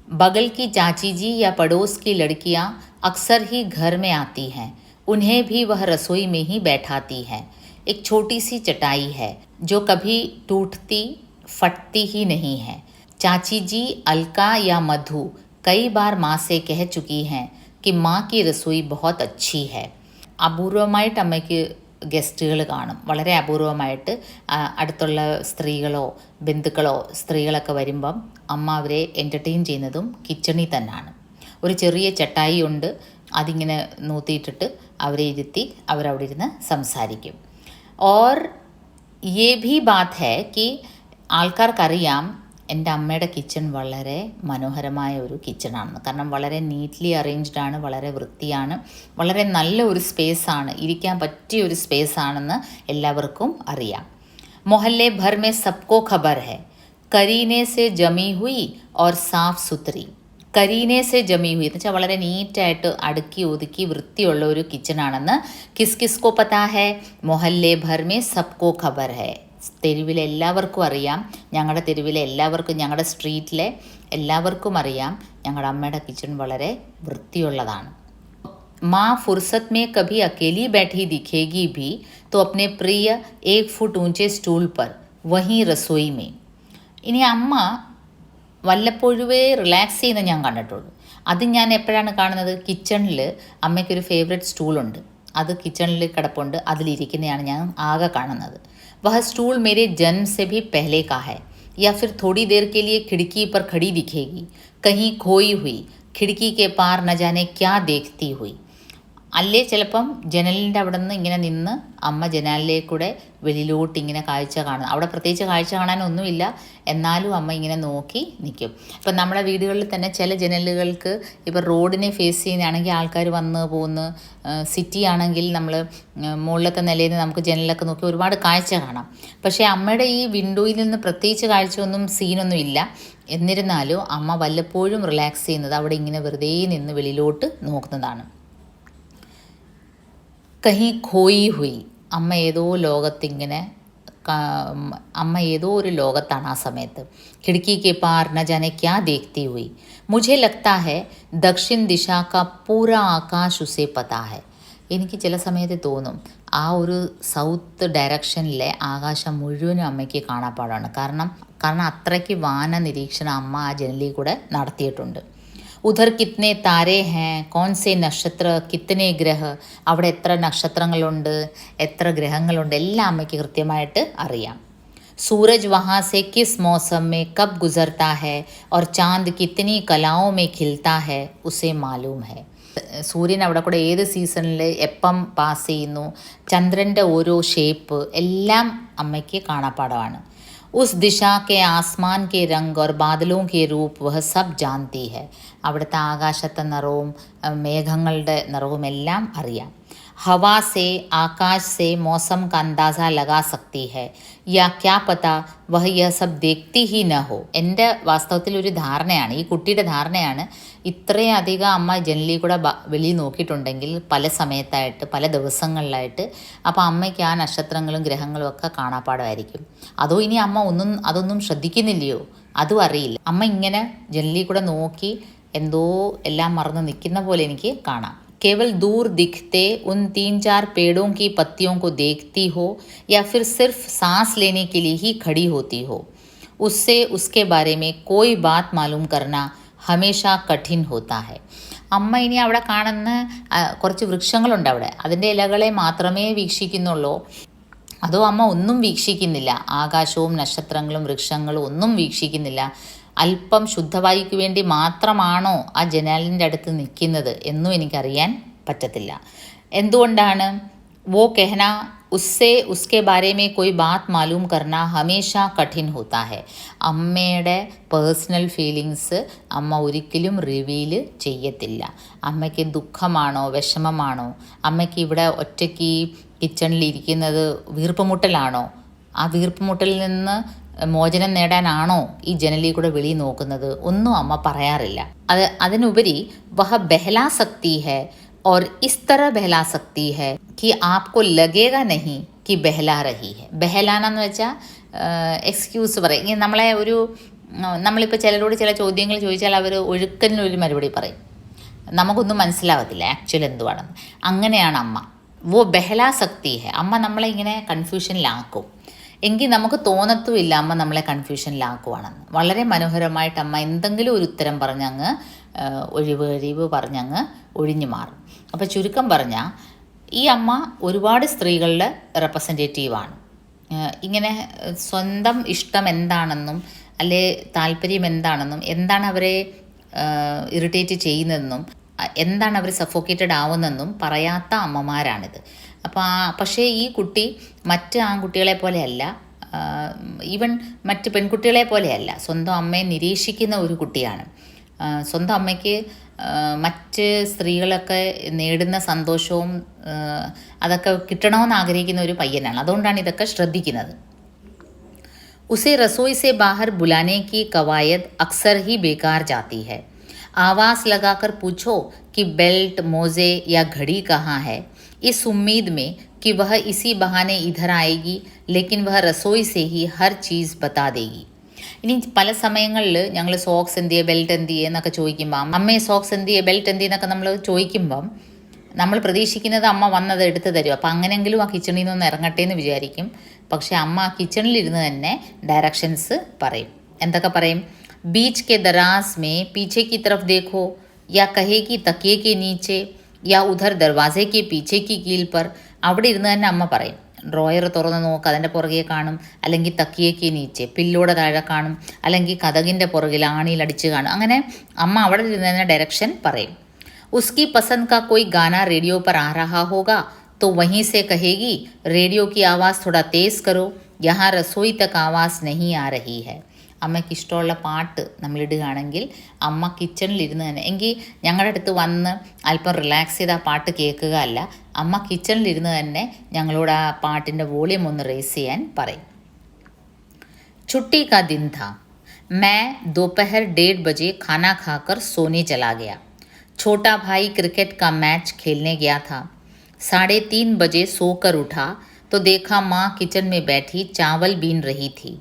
बगल की चाची जी या पड़ोस की लड़कियां अक्सर ही घर में आती हैं. उन्हें भी वह रसोई में ही बैठाती हैं. एक छोटी सी चटाई है जो कभी टूटती फटती ही नहीं है. चाची जी अलका या मधु कई बार माँ से कह चुकी हैं कि माँ की रसोई बहुत अच्छी है. അപൂർവമായിട്ട് അമ്മയ്ക്ക് ഗസ്റ്റുകൾ കാണും. വളരെ അപൂർവമായിട്ട് അടുത്തുള്ള സ്ത്രീകളോ ബന്ധുക്കളോ സ്ത്രീകളൊക്കെ വരുമ്പം അമ്മ അവരെ എൻ്റർടൈൻ ചെയ്യുന്നതും കിച്ചണിൽ തന്നെയാണ്. ഒരു ചെറിയ ചട്ടായി ഉണ്ട്, അതിങ്ങനെ നൂത്തിയിട്ടിട്ട് അവരെ ഇരുത്തി അവരവിടെ ഇരുന്ന് സംസാരിക്കും. ഓർ യേ ഭി ബാത് ഹൈ കി ആൾക്കാർക്കറിയാം എൻ്റെ അമ്മയുടെ കിച്ചൺ വളരെ മനോഹരമായ ഒരു കിച്ചണാണെന്ന്. കാരണം വളരെ നീറ്റ്ലി അറേഞ്ച്ഡ് ആണ്, വളരെ വൃത്തിയാണ്, വളരെ നല്ല ഒരു സ്പേസാണ്, ഇരിക്കാൻ പറ്റിയ ഒരു സ്പേസാണെന്ന് എല്ലാവർക്കും അറിയാം. മൊഹല്ലെ ഭർ മേ സബ്കോ ഖബർ ഹൈ കരീനെ സെ ജമി ഹുയി ഓർ സാഫ് സുത്രി. കരീനെ സെ ജമി ഹുയി എന്ന് വെച്ചാൽ വളരെ നീറ്റായിട്ട് അടുക്കി ഒതുക്കി വൃത്തിയുള്ള ഒരു കിച്ചണാണെന്ന്. കിസ് കിസ്കോ പതാ ഹൈ മൊഹല്ലെ ഭർ മേ സബ്കോ ഖബർ ഹൈ. തെരുവിലെ എല്ലാവർക്കും അറിയാം, ഞങ്ങളുടെ തെരുവിലെ എല്ലാവർക്കും, ഞങ്ങളുടെ സ്ട്രീറ്റിലെ എല്ലാവർക്കും അറിയാം ഞങ്ങളുടെ അമ്മയുടെ കിച്ചൺ വളരെ വൃത്തിയുള്ളതാണ്. മാँ फुर्सत में कभी अकेली बैठी दिखेगी भी तो अपने प्रिय 1 फुट ऊंचे स्टूल पर वहीं रसोई में. ഇനി അമ്മ വല്ലപ്പോഴുവേ റിലാക്സ് ചെയ്യുന്ന ഞാൻ കണ്ടിട്ടുള്ളൂ. അത് ഞാൻ എപ്പോഴാണ് കാണുന്നത്? കിച്ചണിൽ അമ്മയ്ക്കൊരു ഫേവറേറ്റ് സ്റ്റൂളുണ്ട്, അത് കിച്ചണിൽ കിടപ്പുണ്ട്, അതിലിരിക്കുന്നതാണ് ഞാൻ ആകെ കാണുന്നത്. वह स्टूल मेरे जन्म से भी पहले का है या फिर थोड़ी देर के लिए खिड़की पर खड़ी दिखेगी, कहीं खोई हुई, खिड़की के पार न जाने क्या देखती हुई. അല്ലേ ചിലപ്പം ജനലിൻ്റെ അവിടെ നിന്ന് ഇങ്ങനെ നിന്ന് അമ്മ ജനാലിലേക്കൂടെ വെളിയിലോട്ട് ഇങ്ങനെ കാഴ്ച കാണും. അവിടെ പ്രത്യേകിച്ച് കാഴ്ച കാണാനൊന്നുമില്ല, എന്നാലും അമ്മ ഇങ്ങനെ നോക്കി നിൽക്കും. ഇപ്പം നമ്മുടെ വീടുകളിൽ തന്നെ ചില ജനലുകൾക്ക് ഇപ്പോൾ റോഡിനെ ഫേസ് ചെയ്യുന്നതാണെങ്കിൽ ആൾക്കാർ വന്ന് പോകുന്നു, സിറ്റി ആണെങ്കിൽ നമ്മൾ മുകളിലത്തെ നിലയിൽ നിന്ന് നമുക്ക് ജനലൊക്കെ നോക്കി ഒരുപാട് കാഴ്ച കാണാം. പക്ഷേ അമ്മയുടെ ഈ വിൻഡോയിൽ നിന്ന് പ്രത്യേകിച്ച് കാഴ്ചയൊന്നും സീനൊന്നും ഇല്ല. എന്നിരുന്നാലും അമ്മ വല്ലപ്പോഴും റിലാക്സ് ചെയ്യുന്നത് അവിടെ ഇങ്ങനെ വെറുതെ നിന്ന് വെളിയിലോട്ട് നോക്കുന്നതാണ്. കഹി ഖോയി ഹുയി, അമ്മ ഏതോ ലോകത്തിങ്ങനെ അമ്മ ഏതോ ഒരു ലോകത്താണ് ആ സമയത്ത്. खिड़की के पार न जाने क्या देखती हुई. मुझे लगता है दक्षिण दिशा का पूरा आकाश उसे पता है. എനിക്ക് ചില സമയത്ത് തോന്നും ആ ഒരു സൗത്ത് ഡയറക്ഷനിലെ ആകാശം മുഴുവനും അമ്മയ്ക്ക് കാണാപ്പാടാണ്. കാരണം അത്രയ്ക്ക് വാന നിരീക്ഷണം അമ്മ ആ ജനലിൽ കൂടെ നടത്തിയിട്ടുണ്ട്. ഉധർ കിത്നെ താരേ ഹേ, കോൺ സെ നക്ഷത്ര, കിത്തനെ ഗ്രഹ, അവിടെ എത്ര നക്ഷത്രങ്ങളുണ്ട്, എത്ര ഗ്രഹങ്ങളുണ്ട്, എല്ലാം അമ്മയ്ക്ക് കൃത്യമായിട്ട് അറിയാം. सूरज वहाँ से किस मौसम में कब गुजरता है और चांद कितनी कलाओं में खिलता है उसे मालूम है. സൂര്യൻ അവിടെ കൂടെ ഏത് സീസണിൽ എപ്പം പാസ് ചെയ്യുന്നു, ചന്ദ്രൻ്റെ ഓരോ ഷേപ്പ് എല്ലാം അമ്മയ്ക്ക് കാണാപ്പാടമാണ്. ഉസ് ദിശ കെ ആസ്മാൻ കെ രംഗ് और बादलों के रूप वह सब जानती है. അവിടുത്തെ ആകാശത്തെ നിറവും മേഘങ്ങളുടെ നിറവും എല്ലാം അറിയാം. हवा से, आकाश से मौसम का अंदाज़ा लगा सकती है या क्या पता वह यह सब देखती ही न हो. എൻ്റെ വാസ്തവത്തിൽ ഒരു ധാരണയാണ്, ഈ കുട്ടിയുടെ ധാരണയാണ്, ഇത്രയധികം അമ്മ ജനലിൽ കൂടെ വെളിയിൽ നോക്കിയിട്ടുണ്ടെങ്കിൽ പല സമയത്തായിട്ട് പല ദിവസങ്ങളിലായിട്ട് അപ്പോൾ അമ്മയ്ക്ക് ആ നക്ഷത്രങ്ങളും ഗ്രഹങ്ങളും ഒക്കെ കാണാപ്പാടമായിരിക്കും. അതോ ഇനി അമ്മ അതൊന്നും ശ്രദ്ധിക്കുന്നില്ലയോ, അതും അറിയില്ല. അമ്മ ഇങ്ങനെ ജനലിൽ കൂടെ നോക്കി എന്തോ എല്ലാം മറന്ന് നിൽക്കുന്ന പോലെ എനിക്ക് കാണാം. केवल दूर दिखते उन 3-4 पेड़ों की पत्तियों को देखती हो या फिर सिर्फ सांस लेने के लिए ही खड़ी होती हो, उससे उसके बारे में कोई बात मालूम करना हमेशा कठिन होता है. അമ്മ ഇനി അവിടെ കാണുന്ന കുറച്ച് വൃക്ഷങ്ങളുണ്ട്, അവിടെ അതിൻ്റെ ഇലകളെ മാത്രമേ വീക്ഷിക്കുന്നുള്ളൂ, അതോ അമ്മ ഒന്നും വീക്ഷിക്കുന്നില്ല, ആകാശവും നക്ഷത്രങ്ങളും വൃക്ഷങ്ങളും ഒന്നും വീക്ഷിക്കുന്നില്ല, അല്പം ശുദ്ധവായുക്ക് വേണ്ടി മാത്രമാണോ ആ ജനാലിൻ്റെ അടുത്ത് നിൽക്കുന്നത് എന്നും എനിക്കറിയാൻ പറ്റത്തില്ല. എന്തുകൊണ്ടാണ്? വോ കെഹന ഉസ്സേ ഉസ്കെ ബാരെ മേ കോയി ബാത് മാലൂം കർണ ഹമേഷ കഠിൻ ഹോത്താ ഹെ. അമ്മയുടെ പേഴ്സണൽ ഫീലിങ്സ് അമ്മ ഒരിക്കലും റിവീൽ ചെയ്യത്തില്ല. അമ്മയ്ക്ക് ദുഃഖമാണോ വിഷമമാണോ, അമ്മയ്ക്ക് ഇവിടെ ഒറ്റയ്ക്ക് കിച്ചണിലിരിക്കുന്നത് വീർപ്പുമുട്ടലാണോ, ആ വീർപ്പുമുട്ടലിൽ നിന്ന് മോചനം നേടാനാണോ ഈ ജനലിൽ കൂടെ വെളിയിൽ നോക്കുന്നത്, ഒന്നും അമ്മ പറയാറില്ല. അതിനുപരി വഹ ബഹലാ സക്തി ഹെ और इस तरह बहला सकती है कि आपको लगेगा नहीं कि ബഹലാ रही है. ബഹലാനെന്ന് വെച്ചാൽ എക്സ്ക്യൂസ് പറയും. ഇങ്ങനെ നമ്മളെ ഒരു നമ്മളിപ്പോൾ ചിലരോട് ചില ചോദ്യങ്ങൾ ചോദിച്ചാൽ അവർ ഒഴുക്കലിനൊരു മറുപടി പറയും, നമുക്കൊന്നും മനസ്സിലാവത്തില്ല ആക്ച്വൽ എന്തുവാണെന്ന്. അങ്ങനെയാണ് അമ്മ. വോ ബഹലാ സക്തി ഹെ. അമ്മ നമ്മളെ ഇങ്ങനെ കൺഫ്യൂഷനിലാക്കും. എങ്കിൽ നമുക്ക് തോന്നത്തുമില്ല അമ്മ നമ്മളെ കൺഫ്യൂഷനിലാക്കുവാണെന്ന്. വളരെ മനോഹരമായിട്ട് അമ്മ എന്തെങ്കിലും ഒരു ഉത്തരം പറഞ്ഞങ്ങ് ഒഴിവ് പറഞ്ഞങ്ങ് ഒഴിഞ്ഞു മാറും. അപ്പോൾ ചുരുക്കം പറഞ്ഞാൽ ഈ അമ്മ ഒരുപാട് സ്ത്രീകളുടെ റെപ്രസെൻറ്റേറ്റീവാണ്. ഇങ്ങനെ സ്വന്തം ഇഷ്ടം എന്താണെന്നും അല്ലെ താല്പര്യം എന്താണെന്നും എന്താണ് അവരെ ഇറിറ്റേറ്റ് ചെയ്യുന്നതെന്നും എന്താണ് അവർ സഫോക്കേറ്റഡ് ആവുന്നതെന്നും പറയാത്ത അമ്മമാരാണിത്. പക്ഷേ ഈ കുട്ടി മറ്റ് ആൺകുട്ടികളെ പോലെയല്ല, ഈവൻ മറ്റ് പെൺകുട്ടികളെ പോലെയല്ല, സ്വന്തം അമ്മയെ നിരീക്ഷിക്കുന്ന ഒരു കുട്ടിയാണ്. സ്വന്തം അമ്മയ്ക്ക് മറ്റ് സ്ത്രീകളൊക്കെ നേടുന്ന സന്തോഷവും അതൊക്കെ കിട്ടണമെന്ന് ആഗ്രഹിക്കുന്ന ഒരു പയ്യനാണ്. അതുകൊണ്ടാണ് ഇതൊക്കെ ശ്രദ്ധിക്കുന്നത്. उसे रसोई से बाहर बुलाने की कवायद अक्सर ही बेकार जाती है. आवाज़ लगाकर पूछो कि बेल्ट, मोज़े या घड़ी कहाँ है, इस उम्मीद में कि वह इसी बहाने इधर आएगी, लेकिन वह रसोई से ही हर चीज़ बता देगी. ഇനി പല സമയങ്ങളിൽ ഞങ്ങൾ സോക്സ് എന്തിയെ, ബെൽറ്റ് എന്തിയെ എന്നൊക്കെ ചോദിക്കുമ്പം, അമ്മയെ സോക്സ് എന്തിയെ, ബെൽറ്റ് എന്തിയെന്നൊക്കെ നമ്മൾ ചോദിക്കുമ്പം നമ്മൾ പ്രതീക്ഷിക്കുന്നത് അമ്മ വന്നത് എടുത്തു തരും. അപ്പം അങ്ങനെയെങ്കിലും ആ കിച്ചണിൽ നിന്നൊന്ന് ഇറങ്ങട്ടെ എന്ന് വിചാരിക്കും. പക്ഷെ അമ്മ ആ കിച്ചണിലിരുന്ന് തന്നെ ഡയറക്ഷൻസ് പറയും. എന്തൊക്കെ പറയും? ബീച്ച് കെ ദറാസ് മേ പീछे की तरफ देखो, या कहेगी तकिए के नीचे, या उधर दरवाजे के पीछे की कील पर. അവിടെ ഇരുന്ന് തന്നെ അമ്മ പറയും. ഡ്രോയർ തുറന്ന് നോക്ക്, അതിൻ്റെ പുറകെ കാണും. അല്ലെങ്കിൽ തക്കിയേക്ക് നീച്ചെ, പില്ലോടെ താഴെ കാണും. അല്ലെങ്കിൽ കതകിൻ്റെ പുറകിൽ ആണിയിലടിച്ച് കാണും. അങ്ങനെ അമ്മ അവിടെ ഇരുന്ന് തന്നെ ഡയറക്ഷൻ പറയും. उसकी पसंद का कोई गाना रेडियो पर आ रहा होगा तो वहीं से कहेगी, रेडियो की आवाज़ थोड़ा तेज़ करो, यहाँ रसोई तक आवाज़ नहीं आ रही है. അമ്മയ്ക്ക് ഇഷ്ടമുള്ള പാട്ട് നമ്മളിടുകയാണെങ്കിൽ അമ്മ കിച്ചണിലിരുന്ന് തന്നെ, എങ്കിൽ ഞങ്ങളുടെ അടുത്ത് വന്ന് അല്പം റിലാക്സ് ചെയ്ത് ആ പാട്ട് കേൾക്കുക അല്ല, അമ്മ കിച്ചണിലിരുന്ന് തന്നെ ഞങ്ങളോട് ആ പാട്ടിൻ്റെ വോളിയം ഒന്ന് റേസ് ചെയ്യാൻ പറയും. छुट्टी का दिन था. मैं दोपहर 1:30 बजे खाना खाकर सोने चला गया. छोटा भाई क्रिकेट का मैच खेलने गया था. 3:30 बजे सोकर उठा तो देखा माँ किचन में बैठी चावल बीन रही थी.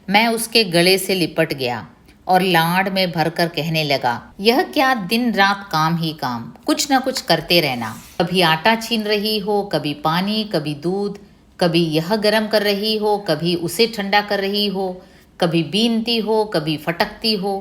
मैं उसके गले से लिपट गया और लाड़ में भरकर कहने लगा, यह क्या दिन रात काम ही काम, कुछ न कुछ करते रहना. कभी आटा छीन रही हो, कभी पानी, कभी दूध, कभी यह गर्म कर रही हो, कभी उसे ठंडा कर रही हो, कभी बीनती हो, कभी फटकती हो.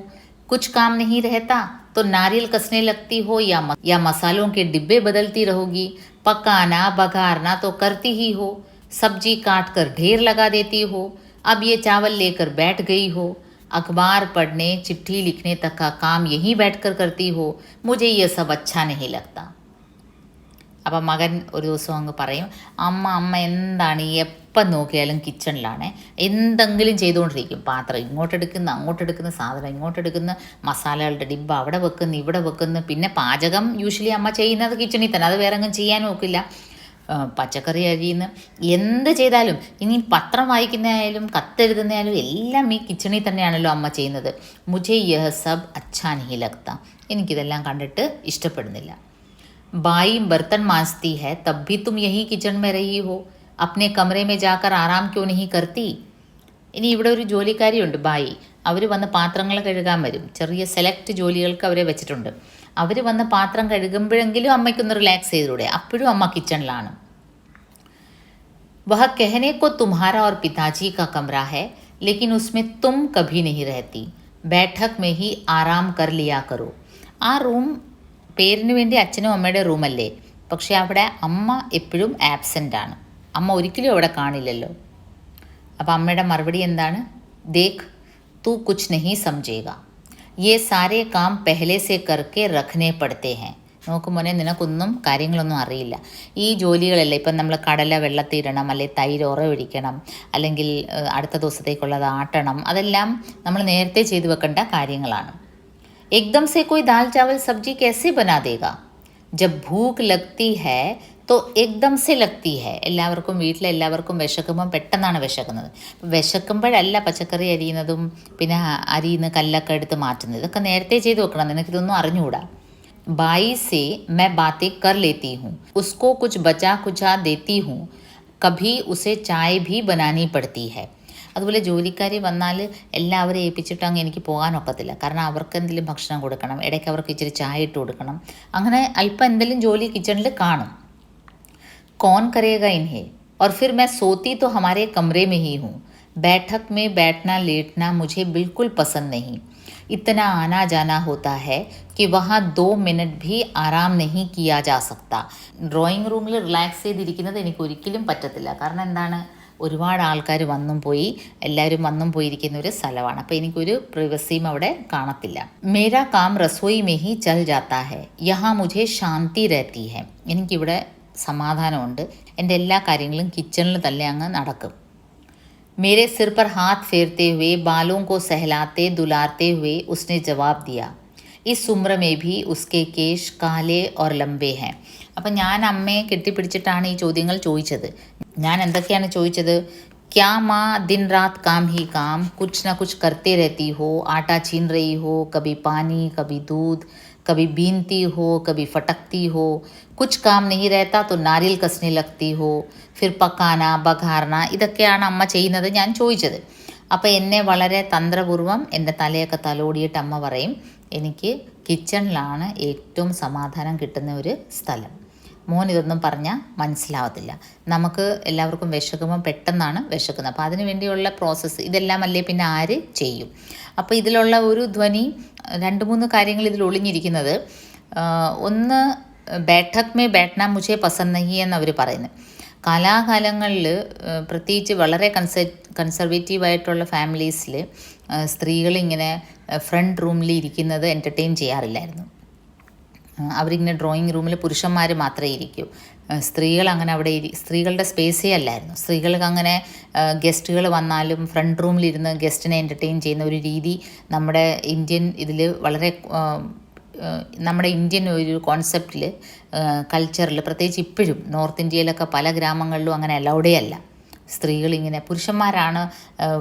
कुछ काम नहीं रहता तो नारियल कसने लगती हो या मसालों के डिब्बे बदलती रहोगी. पकाना बघारना तो करती ही हो. सब्जी काट कर ढेर लगा देती हो. अब ये चावल लेकर बैठ गई हो. अखबार पढ़ने, चिट्ठी लिखने तक का काम यहीं बैठकर करती हो. मुझे ये सब अच्छा नहीं लगता. അപ്പം മകൻ ഒരു ദിവസം അങ്ങ് പറയും, അമ്മ എന്താണ് എപ്പം നോക്കിയാലും കിച്ചണിലാണ്, എന്തെങ്കിലും ചെയ്തുകൊണ്ടിരിക്കും. പാത്രം അങ്ങോട്ടെടുക്കുന്ന സാധനം ഇങ്ങോട്ടെടുക്കുന്ന, മസാലകളുടെ ഡിബ്ബ അവിടെ വെക്കുന്നു ഇവിടെ വെക്കുന്നു. പിന്നെ പാചകം യൂഷ്വലി അമ്മ ചെയ്യുന്നത് കിച്ചണിൽ തന്നെ, അത് വേറെ എങ്ങും ചെയ്യാൻ നോക്കില്ല. പച്ചക്കറി അരിയുന്ന എന്ത് ചെയ്താലും, ഇനി പത്രം വായിക്കുന്നതായാലും കത്തെഴുതുന്നതായാലും എല്ലാം ഈ കിച്ചണിൽ തന്നെയാണല്ലോ അമ്മ ചെയ്യുന്നത്. മുझे यह सब अच्छा नहीं लगता. എനിക്കിതെല്ലാം കണ്ടിട്ട് ഇഷ്ടപ്പെടുന്നില്ല. बाई बर्तन मांजती है तब भी तुम यही किचन में रही हो. अपने कमरे में जाकर आराम क्यों नहीं करती. ഇനി ഇവിടെ ഒരു ജോലിക്കാരിയുണ്ട്, ബായി. അവർ വന്ന് പാത്രങ്ങൾ കഴുകാൻ വരും. ചെറിയ സെലക്ട് ജോലികൾക്ക് അവരെ വെച്ചിട്ടുണ്ട്. അവർ വന്ന് പാത്രം കഴുകുമ്പോഴെങ്കിലും അമ്മയ്ക്കൊന്ന് റിലാക്സ് ചെയ്തൂടെ. അപ്പോഴും അമ്മ കിച്ചണിലാണ്. वह कहने को तुम्हारा और पिताजी का कमरा है, लेकिन उसमें तुम कभी नहीं रहती. बैठक में ही आराम कर लिया करो. ആ റൂം പേരിന് വേണ്ടി അച്ഛനും അമ്മയുടെ റൂമല്ലേ, പക്ഷേ അവിടെ അമ്മ എപ്പോഴും ആബ്സെൻ്റ് ആണ്. അമ്മ ഒരിക്കലും അവിടെ കാണില്ലല്ലോ. അപ്പം അമ്മയുടെ മറുപടി എന്താണ്? ദേഖ് തൂ കുച്ച് നഹീ സംജേഗ, യേ Saare calm പെഹ്ലെ say Karke രഖ്നെ പഡ്തേ high. നോക്ക് മോനെ, നിനക്കൊന്നും കാര്യങ്ങളൊന്നും അറിയില്ല. ഈ ജോലികളല്ല, ഇപ്പം നമ്മൾ കടല വെള്ളത്തിയിടണം, അല്ലെങ്കിൽ തൈര് ഒഴിക്കണം, അല്ലെങ്കിൽ അടുത്ത ദിവസത്തേക്കുള്ളത് ആട്ടണം, അതെല്ലാം നമ്മൾ നേരത്തെ ചെയ്തു വെക്കേണ്ട കാര്യങ്ങളാണ്. एकदम से कोई दाल चावल सब्जी कैसे बना देगा. जब भूख लगती है तो एकदम से लगती है. വീട്ടിലെല്ലാവർക്കും വിശക്കുമ്പം പെട്ടെന്നാണ് വിശക്കുന്നത്. വിശക്കുമ്പോഴല്ല പച്ചക്കറി അരിയുന്നതും പിന്നെ അരിയുന്ന കല്ലൊക്കെ എടുത്ത് മാറ്റുന്നത്. ഇതൊക്കെ നേരത്തെ ചെയ്ത് വെക്കണം. നിനക്കിതൊന്നും അറിഞ്ഞുകൂടാ. बाई से मैं बातें कर लेती हूँ, उसको कुछ बचा कुचा देती हूँ, कभी उसे चाय भी बनानी पड़ती है. അതുപോലെ ജോലിക്കാരി വന്നാൽ എല്ലാവരെയും ഏൽപ്പിച്ചിട്ട് അങ്ങ് എനിക്ക് പോകാനൊക്കത്തില്ല. കാരണം അവർക്ക് എന്തെങ്കിലും ഭക്ഷണം കൊടുക്കണം, ഇടയ്ക്ക് അവർക്ക് ഇച്ചിരി ചായ ഇട്ട് കൊടുക്കണം, അങ്ങനെ അല്പം എന്തെങ്കിലും ജോലി കിച്ചണിൽ കാണും. कौन करेगा इन्हें? और फिर मैं सोती तो हमारे कमरे में ही हूँ. बैठक में बैठना लेटना मुझे बिल्कुल पसंद नहीं. इतना आना जाना होता है कि वहाँ 2 മിനിറ്റ് भी ആരാം नहीं किया जा सकता. ഡ്രോയിങ് റൂമിൽ റിലാക്സ് ചെയ്തിരിക്കുന്നത് എനിക്ക് ഒരിക്കലും പറ്റത്തില്ല. കാരണം എന്താണ്, ഒരുപാട് ആൾക്കാർ വന്നും പോയി, എല്ലാവരും വന്നും പോയിരിക്കുന്ന ഒരു സ്ഥലമാണ്. അപ്പോൾ എനിക്കൊരു പ്രിവസിയും അവിടെ കാണത്തില്ല. മേരാ കാം റസോയി മേ ഹി ചൽ ജാത്താ ഹൈ, യഹാ മുझे ശാന്തി रहती है. എനിക്കിവിടെ സമാധാനമുണ്ട്, എൻ്റെ എല്ലാ കാര്യങ്ങളും കിച്ചണിൽ തന്നെ അങ്ങ് നടക്കും. मेरे सिर पर हाथ फेरते हुए, बालों को सहलाते दुलारते हुए उसने जवाब दिया. इस उम्र में भी उसके केश काले और लंबे हैं. അപ്പം ഞാൻ അമ്മയെ കെട്ടിപ്പിടിച്ചിട്ടാണ് ഈ ചോദ്യങ്ങൾ ചോദിച്ചത്. ഞാൻ എന്തൊക്കെയാണ് ചോദിച്ചത്? क्या माँ दिन रात काम ही काम, कुछ ना कुछ करते रहती हो, आटा छीन रही हो, कभी पानी कभी दूध, कभी बीनती हो कभी फटकती हो, कुछ काम नहीं रहता तो नारियल कसने लगती हो, फिर പക്കാന ബഘാർന, ഇതൊക്കെയാണ് അമ്മ ചെയ്യുന്നത് ഞാൻ ചോദിച്ചത്. അപ്പോൾ എന്നെ വളരെ തന്ത്രപൂർവ്വം എൻ്റെ തലയൊക്കെ തലോടിയിട്ട് അമ്മ പറയും, എനിക്ക് കിച്ചണിലാണ് ഏറ്റവും സമാധാനം കിട്ടുന്ന ഒരു സ്ഥലം. മോൻ ഇതൊന്നും പറഞ്ഞാൽ മനസ്സിലാവത്തില്ല. നമുക്ക് എല്ലാവർക്കും വിശക്കുമ്പോൾ പെട്ടെന്നാണ് വിശക്കുന്നത്. അപ്പോൾ അതിന് വേണ്ടിയുള്ള പ്രോസസ്സ് ഇതെല്ലാം അല്ലേ പിന്നെ ആര് ചെയ്യും? അപ്പോൾ ഇതിലുള്ള ഒരു ധ്വനി, 2-3 കാര്യങ്ങൾ ഇതിൽ ഒളിഞ്ഞിരിക്കുന്നത്. ഒന്ന്, ബൈഠക് മേ ബൈഠന മുझे പസന്ദ് നഹി എന്നവർ പറയുന്നത്. കാലാകാലങ്ങളിൽ പ്രത്യേകിച്ച് വളരെ കൺസർവേറ്റീവായിട്ടുള്ള ഫാമിലീസിൽ സ്ത്രീകളിങ്ങനെ ഫ്രണ്ട് റൂമിൽ ഇരിക്കുന്നത് എൻ്റർടൈൻ ചെയ്യാറില്ലായിരുന്നു. അവരിങ്ങനെ ഡ്രോയിങ് റൂമിൽ പുരുഷന്മാർ മാത്രമേ ഇരിക്കൂ. സ്ത്രീകൾ അങ്ങനെ അവിടെ സ്ത്രീകളുടെ സ്പേസേ അല്ലായിരുന്നു. സ്ത്രീകൾക്ക് അങ്ങനെ ഗസ്റ്റുകൾ വന്നാലും ഫ്രണ്ട് റൂമിലിരുന്ന് ഗസ്റ്റിനെ എൻ്റർടൈൻ ചെയ്യുന്ന ഒരു രീതി നമ്മുടെ ഇന്ത്യൻ ഇതിൽ വളരെ നമ്മുടെ ഇന്ത്യൻ ഒരു കോൺസെപ്റ്റിൽ, കൾച്ചറിൽ, പ്രത്യേകിച്ച് ഇപ്പോഴും നോർത്ത് ഇന്ത്യയിലൊക്കെ പല ഗ്രാമങ്ങളിലും അങ്ങനെ അലൗഡേ അല്ല. സ്ത്രീകളിങ്ങനെ, പുരുഷന്മാരാണ്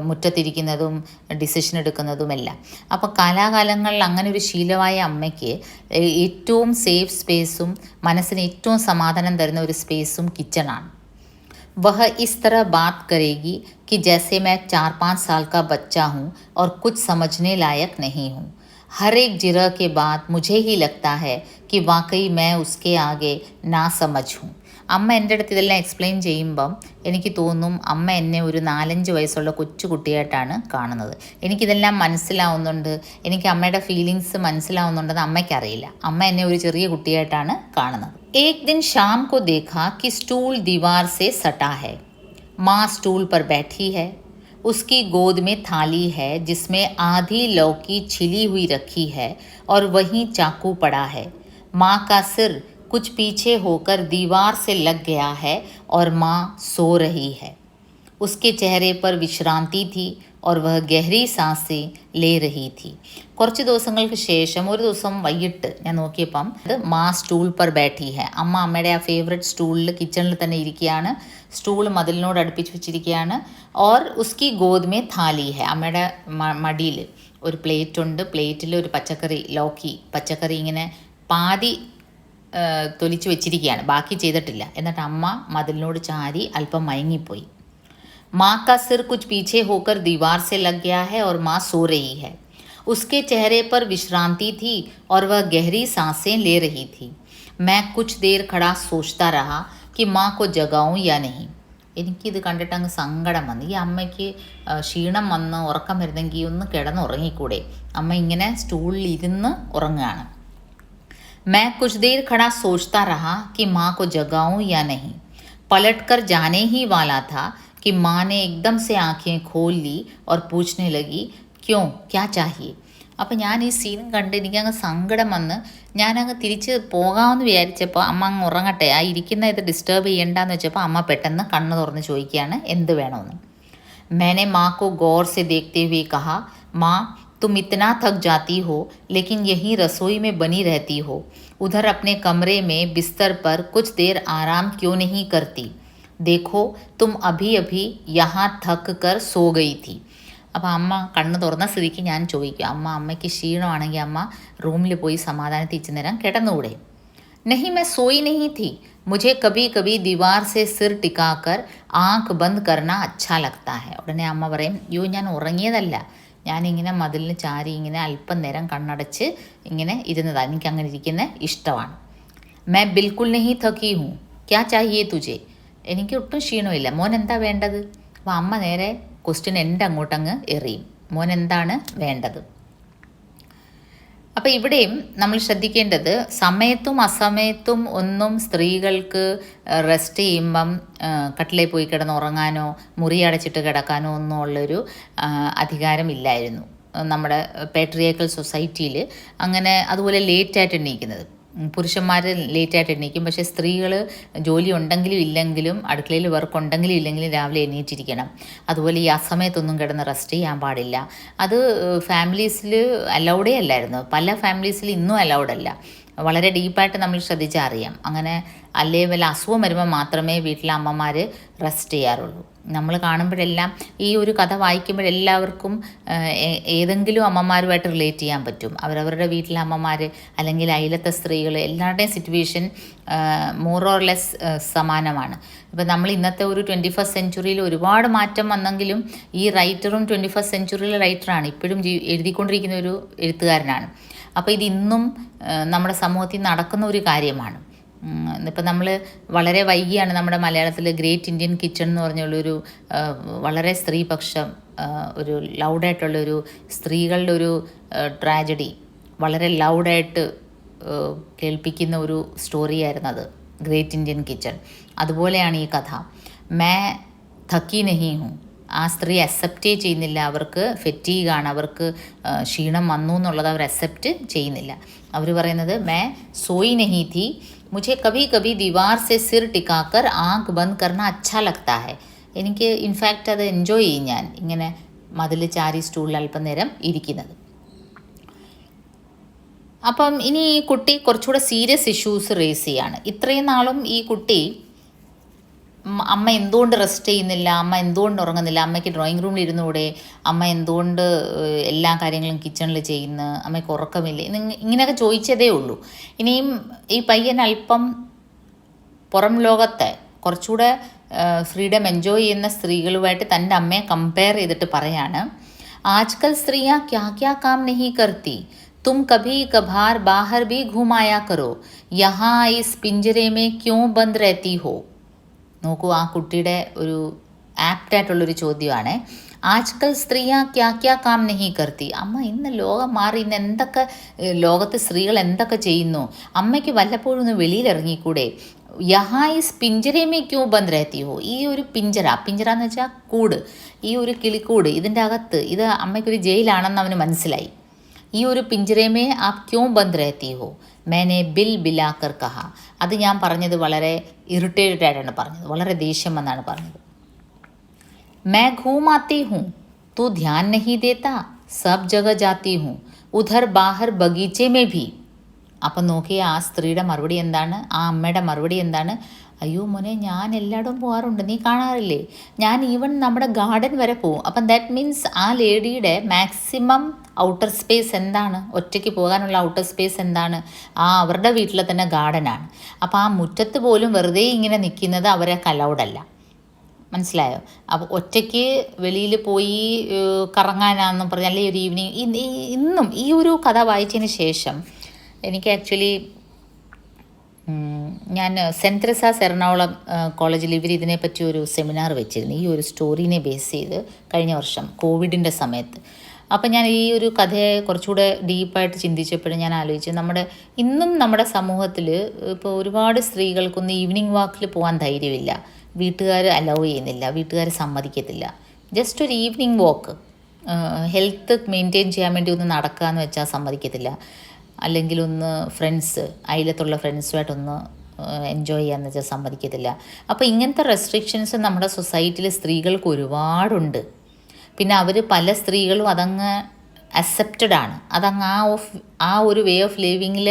മുറ്റത്തിരിക്കുന്നതും ഡിസിഷൻ എടുക്കുന്നതുമെല്ലാം. അപ്പോൾ കാലാകാലങ്ങളിൽ അങ്ങനെ ഒരു ശീലമായ അമ്മയ്ക്ക് ഏറ്റവും സേഫ് സ്പേസും മനസ്സിന് ഏറ്റവും സമാധാനം തരുന്ന ഒരു സ്പേസും കിച്ചണാണ്. वह इस तरह बात करेगी कि जैसे मैं 4-5 साल का बच्चा हूँ और कुछ समझने लायक नहीं हूँ. हर एक जिरह के बाद मुझे ही लगता है कि वाकई मैं उसके आगे ना समझ हूँ. അമ്മ എൻ്റെ അടുത്ത് ഇതെല്ലാം എക്സ്പ്ലെയിൻ ചെയ്യുമ്പം എനിക്ക് തോന്നും അമ്മ എന്നെ ഒരു 4-5 വയസ്സുള്ള കൊച്ചു കുട്ടിയായിട്ടാണ് കാണുന്നത്. എനിക്കിതെല്ലാം മനസ്സിലാവുന്നുണ്ട്, എനിക്ക് അമ്മയുടെ ഫീലിങ്സ് മനസ്സിലാവുന്നുണ്ടെന്ന് അമ്മയ്ക്കറിയില്ല. അമ്മ എന്നെ ഒരു ചെറിയ കുട്ടിയായിട്ടാണ് കാണുന്നത്. एक दिन शाम को देखा कि स्टूल दीवार से सटा है. माँ स्टूल पर बैठी है. उसकी गोद में थाली है जिसमें आधी लौकी छिली हुई रखी है और वहीं चाकू पड़ा है. माँ का सिर कुछ पीछे होकर दीवार से लग गया है और माँ सो रही है. उसके चेहरे पर विश्रांति थी और वह गहरी सांसें ले रही थी. കുറച്ച് ദിവസങ്ങൾക്ക് ശേഷം ഒരു ദിവസം വൈകിട്ട് ഞാൻ നോക്കിയപ്പം മാ സ്റ്റൂൾ പർ ബാठी है. അമ്മയുടെ ആ ഫേവറേറ്റ് സ്റ്റൂളിൽ കിച്ചണിൽ തന്നെ ഇരിക്കുകയാണ്. സ്റ്റൂൾ മതിലിനോട് അടുപ്പിച്ച് വെച്ചിരിക്കുകയാണ്. ഓർ ഉസ്കി ഗോദ് മേ थाली है. അമ്മയുടെ മടിയിൽ ഒരു പ്ലേറ്റ് ഉണ്ട്. പ്ലേറ്റിൽ ഒരു പച്ചക്കറി, ലൗക്കി പച്ചക്കറി ഇങ്ങനെ പാതി തൊലിച്ച് വെച്ചിരിക്കുകയാണ്, ബാക്കി ചെയ്തിട്ടില്ല. എന്നിട്ട് അമ്മ മതിലിനോട് ചാരി അല്പം മയങ്ങിപ്പോയി. माँ का सिर कुछ पीछे होकर दीवार से लग गया है और माँ सो रही है. उसके चेहरे पर विश्रांति थी और वह गहरी सांसें ले रही थी. मैं कुछ देर खड़ा सोचता रहा कि माँ को जगाऊं या नहीं. എനിക്കിത് കണ്ടിട്ട് അങ്ങ് സങ്കടം വന്നു. ഈ അമ്മയ്ക്ക് ക്ഷീണം വന്ന് ഉറക്കം വരുന്നെങ്കിൽ ഒന്ന് കിടന്നുറങ്ങിക്കൂടെ? അമ്മ ഇങ്ങനെ സ്റ്റൂളിൽ ഇരുന്ന് ഉറങ്ങുകയാണ്. मैं कुछ देर खड़ा सोचता रहा कि माँ को जगाऊं या नहीं. पलट कर जाने ही वाला था कि माँ ने एकदम से आंखें खोल ली और पूछने लगी, क्यों, क्या चाहिए? അപ്പം ഞാൻ ഈ സീൻ കണ്ട് എനിക്കങ്ങ് സങ്കടം വന്ന് ഞാനങ്ങ് തിരിച്ച് പോകാമെന്ന് വിചാരിച്ചപ്പോൾ അമ്മ അങ്ങ് ഉറങ്ങട്ടെ, ആ ഇരിക്കുന്ന ഇത് ഡിസ്റ്റർബ് ചെയ്യണ്ടെന്ന് വെച്ചപ്പോൾ അമ്മ പെട്ടെന്ന് കണ്ണ് തുറന്ന് ചോദിക്കുകയാണ് എന്ത് വേണമെന്ന്. मैंने माँ को गौर से देखते हुए कहा, माँ तुम इतना थक जाती हो लेकिन यहीं रसोई में बनी रहती हो, उधर अपने कमरे में बिस्तर पर कुछ देर आराम क्यों नहीं करती? देखो तुम अभी अभी यहाँ थक कर सो गई थी. അപ്പോൾ അമ്മ കണ്ണ് തുറന്ന സ്ഥിതിക്ക് ഞാൻ ചോദിക്കും, അമ്മയ്ക്ക് ക്ഷീണമാണെങ്കിൽ അമ്മ റൂമിൽ പോയി സമാധാനത്തിൽ ഇച്ചിരി നേരം കിടന്നുകൂടെ? नहीं मैं सोई नहीं थी, मुझे कभी कभी दीवार से सिर टिकाकर ആങ്ക് ബന്ദ് കർണ അച്ഛാ ലഗ്താ ഹെ. ഉടനെ അമ്മ പറയും, അയ്യോ ഞാൻ ഉറങ്ങിയതല്ല, ഞാനിങ്ങനെ മതിലിന് ചാരി ഇങ്ങനെ അല്പം നേരം കണ്ണടച്ച് ഇങ്ങനെ ഇരുന്നതാണ്, എനിക്ക് അങ്ങനെ ഇരിക്കുന്നത് ഇഷ്ടമാണ്. മേ ബിൽക്കുൽ നഹി തക്കി ഹൂँ, ക്യാ ചാഹിയേ തുജെ, എനിക്ക് ഒട്ടും ക്ഷീണമില്ല, മോൻ എന്താ വേണ്ടത്? അപ്പോൾ അമ്മ നേരെ ക്വസ്റ്റ്യൻ എൻ്റെ അങ്ങോട്ടങ്ങ് എറിയും, മോൻ എന്താണ് വേണ്ടത്? അപ്പോൾ ഇവിടെയും നമ്മൾ ശ്രദ്ധിക്കേണ്ടത്, സമയത്തും അസമയത്തും ഒന്നും സ്ത്രീകൾക്ക് റെസ്റ്റ് ചെയ്യുമ്പം കട്ടിലിൽ പോയി കിടന്നുറങ്ങാനോ മുറി അടച്ചിട്ട് കിടക്കാനോ ഒന്നും ഉള്ളൊരു അധികാരമില്ലായിരുന്നു നമ്മുടെ പേട്രിയേക്കൽ സൊസൈറ്റിയിൽ. അങ്ങനെ അതുപോലെ ലേറ്റായിട്ട് എണീക്കുന്നത്, പുരുഷന്മാർ ലേറ്റായിട്ട് എണീക്കും, പക്ഷേ സ്ത്രീകൾ ജോലി ഉണ്ടെങ്കിലും ഇല്ലെങ്കിലും അടുക്കളയിൽ വർക്ക് ഉണ്ടെങ്കിലും ഇല്ലെങ്കിലും രാവിലെ എണീറ്റിരിക്കണം. അതുപോലെ ഈ അസമയത്തൊന്നും കിടന്ന് റെസ്റ്റ് ചെയ്യാൻ പാടില്ല. അത് ഫാമിലീസിൽ അലൗഡേ അല്ലായിരുന്നു, പല ഫാമിലീസിൽ ഇന്നും അലൗഡല്ല. വളരെ ഡീപ്പായിട്ട് നമ്മൾ ശ്രദ്ധിച്ചാൽ അറിയാം. അങ്ങനെ അല്ലേ വല്ല അസുഖം വരുമ്പോൾ മാത്രമേ വീട്ടിലെ അമ്മമാർ റെസ്റ്റ് ചെയ്യാറുള്ളൂ. നമ്മൾ കാണുമ്പോഴെല്ലാം ഈ ഒരു കഥ വായിക്കുമ്പോഴെല്ലാവർക്കും ഏതെങ്കിലും അമ്മമാരുമായിട്ട് റിലേറ്റ് ചെയ്യാൻ പറ്റും. അവരവരുടെ വീട്ടിലെ അമ്മമാർ അല്ലെങ്കിൽ അയലത്തെ സ്ത്രീകൾ എല്ലാവരുടെയും സിറ്റുവേഷൻ മോർ ഓർ ലെസ് സമാനമാണ്. ഇപ്പം നമ്മൾ ഇന്നത്തെ ഒരു 21st സെഞ്ച്വറിയിൽ ഒരുപാട് മാറ്റം വന്നെങ്കിലും ഈ റൈറ്ററും 21st സെഞ്ച്വറിയിലെ റൈറ്ററാണ്, ഇപ്പോഴും എഴുതിക്കൊണ്ടിരിക്കുന്ന ഒരു എഴുത്തുകാരനാണ്. അപ്പോൾ ഇതിന്നും നമ്മുടെ സമൂഹത്തിൽ നടക്കുന്ന ഒരു കാര്യമാണ്. ഇപ്പം നമ്മൾ വളരെ വൈകിയാണ് നമ്മുടെ മലയാളത്തിൽ ഗ്രേറ്റ് ഇന്ത്യൻ കിച്ചൺ എന്ന് പറഞ്ഞുള്ളൊരു വളരെ സ്ത്രീപക്ഷം ഒരു ലൗഡായിട്ടുള്ളൊരു സ്ത്രീകളുടെ ഒരു ട്രാജഡി വളരെ ലൗഡായിട്ട് കേൾപ്പിക്കുന്ന ഒരു സ്റ്റോറിയായിരുന്നു അത്, ഗ്രേറ്റ് ഇന്ത്യൻ കിച്ചൺ. അതുപോലെയാണ് ഈ കഥ. മേ ഥക്കി നഹി ഹൂँ, ആ സ്ത്രീ അക്സെപ്റ്റേ ചെയ്യുന്നില്ല, അവർക്ക് ഫെറ്റീഗാണ്, അവർക്ക് ക്ഷീണം വന്നു എന്നുള്ളത് അവർ അക്സെപ്റ്റ് ചെയ്യുന്നില്ല. അവർ പറയുന്നത് മേ സോയി നഹി ഥി, മുझे കഭി കഭി ദീവാർ സെ സിർ ടിക്കാക്കർ ആങ്ക് ബന്ദ് കർണ അച്ഛാ ലഗ്താ ഹെ. എനിക്ക് ഇൻഫാക്റ്റ് അത് എൻജോയ് ചെയ്യും ഞാൻ ഇങ്ങനെ മതിൽ ചാരി സ്റ്റൂളിൽ അല്പം നേരം ഇരിക്കുന്നത്. അപ്പം ഇനി ഈ കുട്ടി കുറച്ചുകൂടെ സീരിയസ് ഇഷ്യൂസ് റേസ് ചെയ്യാണ്. ഇത്രയും നാളും ഈ കുട്ടി അമ്മ എന്തുകൊണ്ട് റെസ്റ്റ് ചെയ്യുന്നില്ല, അമ്മ എന്തുകൊണ്ട് ഉറങ്ങുന്നില്ല, അമ്മയ്ക്ക് ഡ്രോയിങ് റൂമിൽ ഇരുന്നുകൂടെ, അമ്മ എന്തുകൊണ്ട് എല്ലാ കാര്യങ്ങളും കിച്ചണിൽ ചെയ്യുന്നു, അമ്മയ്ക്ക് ഉറക്കമില്ല, ഇങ്ങനെയൊക്കെ ചോദിച്ചതേ ഉള്ളൂ. ഇനിയും ഈ പയ്യൻ അല്പം പുറം ലോകത്തെ കുറച്ചുകൂടെ ഫ്രീഡം എൻജോയ് ചെയ്യുന്ന സ്ത്രീകളുമായിട്ട് തൻ്റെ അമ്മയെ കമ്പയർ ചെയ്തിട്ട് പറയാണ്, ആജ്കൽ സ്ത്രീയാ ക്യാ ക്യാ കാം നഹി കർത്തി, തും കഭി കഭാർ ബാഹർ ഭി ഘുമായാ കറോ, യഹാ ഇസ് പിഞ്ചരെ മേ ക്യോं ബന്ദ് രഹതി ഹോ. നോക്കൂ, ആ കുട്ടിയുടെ ഒരു ആപ്റ്റായിട്ടുള്ളൊരു ചോദ്യമാണ്. ആജ്കൽ സ്ത്രീയാ ക്യാ ക്യാ കാം നഹി കർത്തി. അമ്മ ഇന്ന് ലോകം മാറി, ഇന്ന് എന്തൊക്കെ ലോകത്ത് സ്ത്രീകൾ എന്തൊക്കെ ചെയ്യുന്നു, അമ്മയ്ക്ക് വല്ലപ്പോഴും ഒന്ന് വെളിയിലിറങ്ങിക്കൂടെ? യഹാ ഇസ് പിഞ്ചരേമേ ക്യൂ ബന്ദ് രഹത്തി ഹോ. ഈ ഒരു പിഞ്ചര എന്ന് വെച്ചാൽ കൂട്, ഈ ഒരു കിളിക്കൂട്, ഇതിൻ്റെ അകത്ത് ഇത് അമ്മയ്ക്കൊരു ജയിലാണെന്ന് അവന് മനസ്സിലായി. ഈ ഒരു പിഞ്ചരേമേ ആപ് ക്യോं ബന്ദ് രഹത്തി ഹോ, മേനെ ബിൽ ബിലാക്കർ കഹ. അത് ഞാൻ പറഞ്ഞത് വളരെ ഇറിറ്റേറ്റഡ് ആയിട്ടാണ് പറഞ്ഞത്, വളരെ ദേഷ്യം വന്നാണ് പറഞ്ഞത്. മേ ഘൂം ആത്തി ഹൂँ, തൂ ധ്യാൻ നഹി ദേത്താ, സബ് ജഗ ജാത്തി ഹൂँ, ഉധർ ബാഹർ ബഗീച്ചെ മേ ഭി. അപ്പം നോക്കിയ ആ സ്ത്രീയുടെ മറുപടി എന്താണ്, ആ അമ്മയുടെ മറുപടി എന്താണ്? അയ്യോ മോനെ, ഞാൻ എല്ലായിടവും പോകാറുണ്ട്, നീ കാണാറില്ലേ, ഞാൻ ഈവൻ നമ്മുടെ ഗാർഡൻ വരെ പോവും. അപ്പം ദാറ്റ് മീൻസ് ആ ലേഡിയുടെ മാക്സിമം ഔട്ടർ സ്പേസ് എന്താണ്, ഒറ്റയ്ക്ക് പോകാനുള്ള ഔട്ടർ സ്പേസ് എന്താണ്? അവരുടെ വീട്ടിലെ തന്നെ ഗാർഡനാണ്. അപ്പോൾ ആ മുറ്റത്ത് പോലും വെറുതെ ഇങ്ങനെ നിൽക്കുന്നത് അവരെ അലൗഡല്ല. മനസ്സിലായോ? അപ്പോൾ ഒറ്റയ്ക്ക് വെളിയിൽ പോയി കറങ്ങാനാണെന്ന് പറഞ്ഞാൽ, അല്ലെങ്കിൽ ഒരു ഈവനിങ്, ഇന്നും ഈ ഒരു കഥ വായിച്ചതിന് ശേഷം എനിക്ക് ആക്ച്വലി ഞാൻ സെൻറ്റ് തെരേസാസ് എറണാകുളം കോളേജിൽ ഇതിനെപ്പറ്റി ഒരു സെമിനാർ വെച്ചിരുന്നു, ഈ ഒരു സ്റ്റോറീനെ ബേസ് ചെയ്ത് കഴിഞ്ഞ വർഷം കോവിഡിൻ്റെ സമയത്ത്. അപ്പം ഞാൻ ഈ ഒരു കഥയെ കുറച്ചുകൂടെ ഡീപ്പായിട്ട് ചിന്തിച്ചപ്പോഴും ഞാൻ ആലോചിച്ചു, ഇന്നും നമ്മുടെ സമൂഹത്തിൽ ഇപ്പോൾ ഒരുപാട് സ്ത്രീകൾക്കൊന്നും ഈവനിങ് വാക്കിൽ പോകാൻ ധൈര്യമില്ല, വീട്ടുകാർ അലൗ ചെയ്യുന്നില്ല, വീട്ടുകാർ സമ്മതിക്കത്തില്ല. ജസ്റ്റ് ഒരു ഈവനിങ് വാക്ക്, ഹെൽത്ത് മെയിൻറ്റെയിൻ ചെയ്യാൻ വേണ്ടി ഒന്ന് നടക്കുക എന്ന് വെച്ചാൽ സമ്മതിക്കത്തില്ല, അല്ലെങ്കിൽ ഒന്ന് അയലത്തുള്ള ഫ്രണ്ട്സുമായിട്ടൊന്ന് എൻജോയ് ചെയ്യാന്ന് വെച്ചാൽ സമ്മതിക്കത്തില്ല. അപ്പോൾ ഇങ്ങനത്തെ റെസ്ട്രിക്ഷൻസ് നമ്മുടെ സൊസൈറ്റിയിൽ സ്ത്രീകൾക്ക് ഒരുപാടുണ്ട്. പിന്നെ പല സ്ത്രീകളും അതങ്ങ് അക്സെപ്റ്റഡ് ആണ്, അതങ്ങ് ആ ഒരു വേ ഓഫ് ലിവിങ്ങിൽ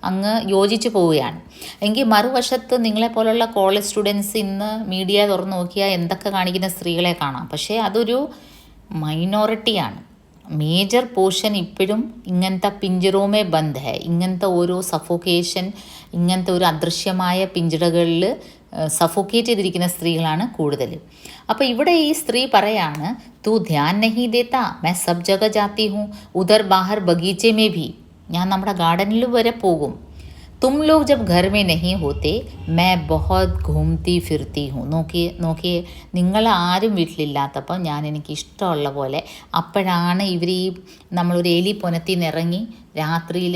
അങ്ങ് യോജിച്ച് പോവുകയാണ്. എങ്കിൽ മറുവശത്ത് നിങ്ങളെപ്പോലുള്ള കോളേജ് സ്റ്റുഡൻസ് ഇന്ന് മീഡിയ തുറന്ന് നോക്കിയാൽ എന്തൊക്കെ കാണിക്കുന്ന സ്ത്രീകളെ കാണാം. പക്ഷേ അതൊരു മൈനോറിറ്റിയാണ്. മേജർ പോർഷൻ ഇപ്പോഴും ഇങ്ങനത്തെ പിഞ്ചറോമേ ബന്ദ് ഹെ. ഇങ്ങനത്തെ ഓരോ സഫോക്കേഷൻ, ഇങ്ങനത്തെ ഒരു അദൃശ്യമായ പിഞ്ചറകളിൽ സഫോക്കേറ്റ് ചെയ്തിരിക്കുന്ന സ്ത്രീകളാണ് കൂടുതൽ. അപ്പോൾ ഇവിടെ ഈ സ്ത്രീ പറയാണ്, തൂ ധ്യാൻ നഹി ദേത്താ, മൈ സബ് ജഗ ജാത്തി ഹൂँ, ഉധർ ബാഹർ ബഗീച്ചെ മേ ഭി, ഞാൻ നമ്മുടെ ഗാർഡനിൽ വരെ പോകും. തും ലോഗ് ജബ് ഘർ മേ നഹി ഹോത്തെ മൈ ബഹുത് ഘൂംതി ഫിർത്തി ഹൂँ. നോക്കിയേ, നിങ്ങൾ ആരും വീട്ടിലില്ലാത്തപ്പോൾ ഞാൻ എനിക്ക് ഇഷ്ടമുള്ള പോലെ, അപ്പോഴാണ് ഇവർ ഈ നമ്മളൊരു എലി പൊനത്തിൽ നിന്ന് ഇറങ്ങി രാത്രിയിൽ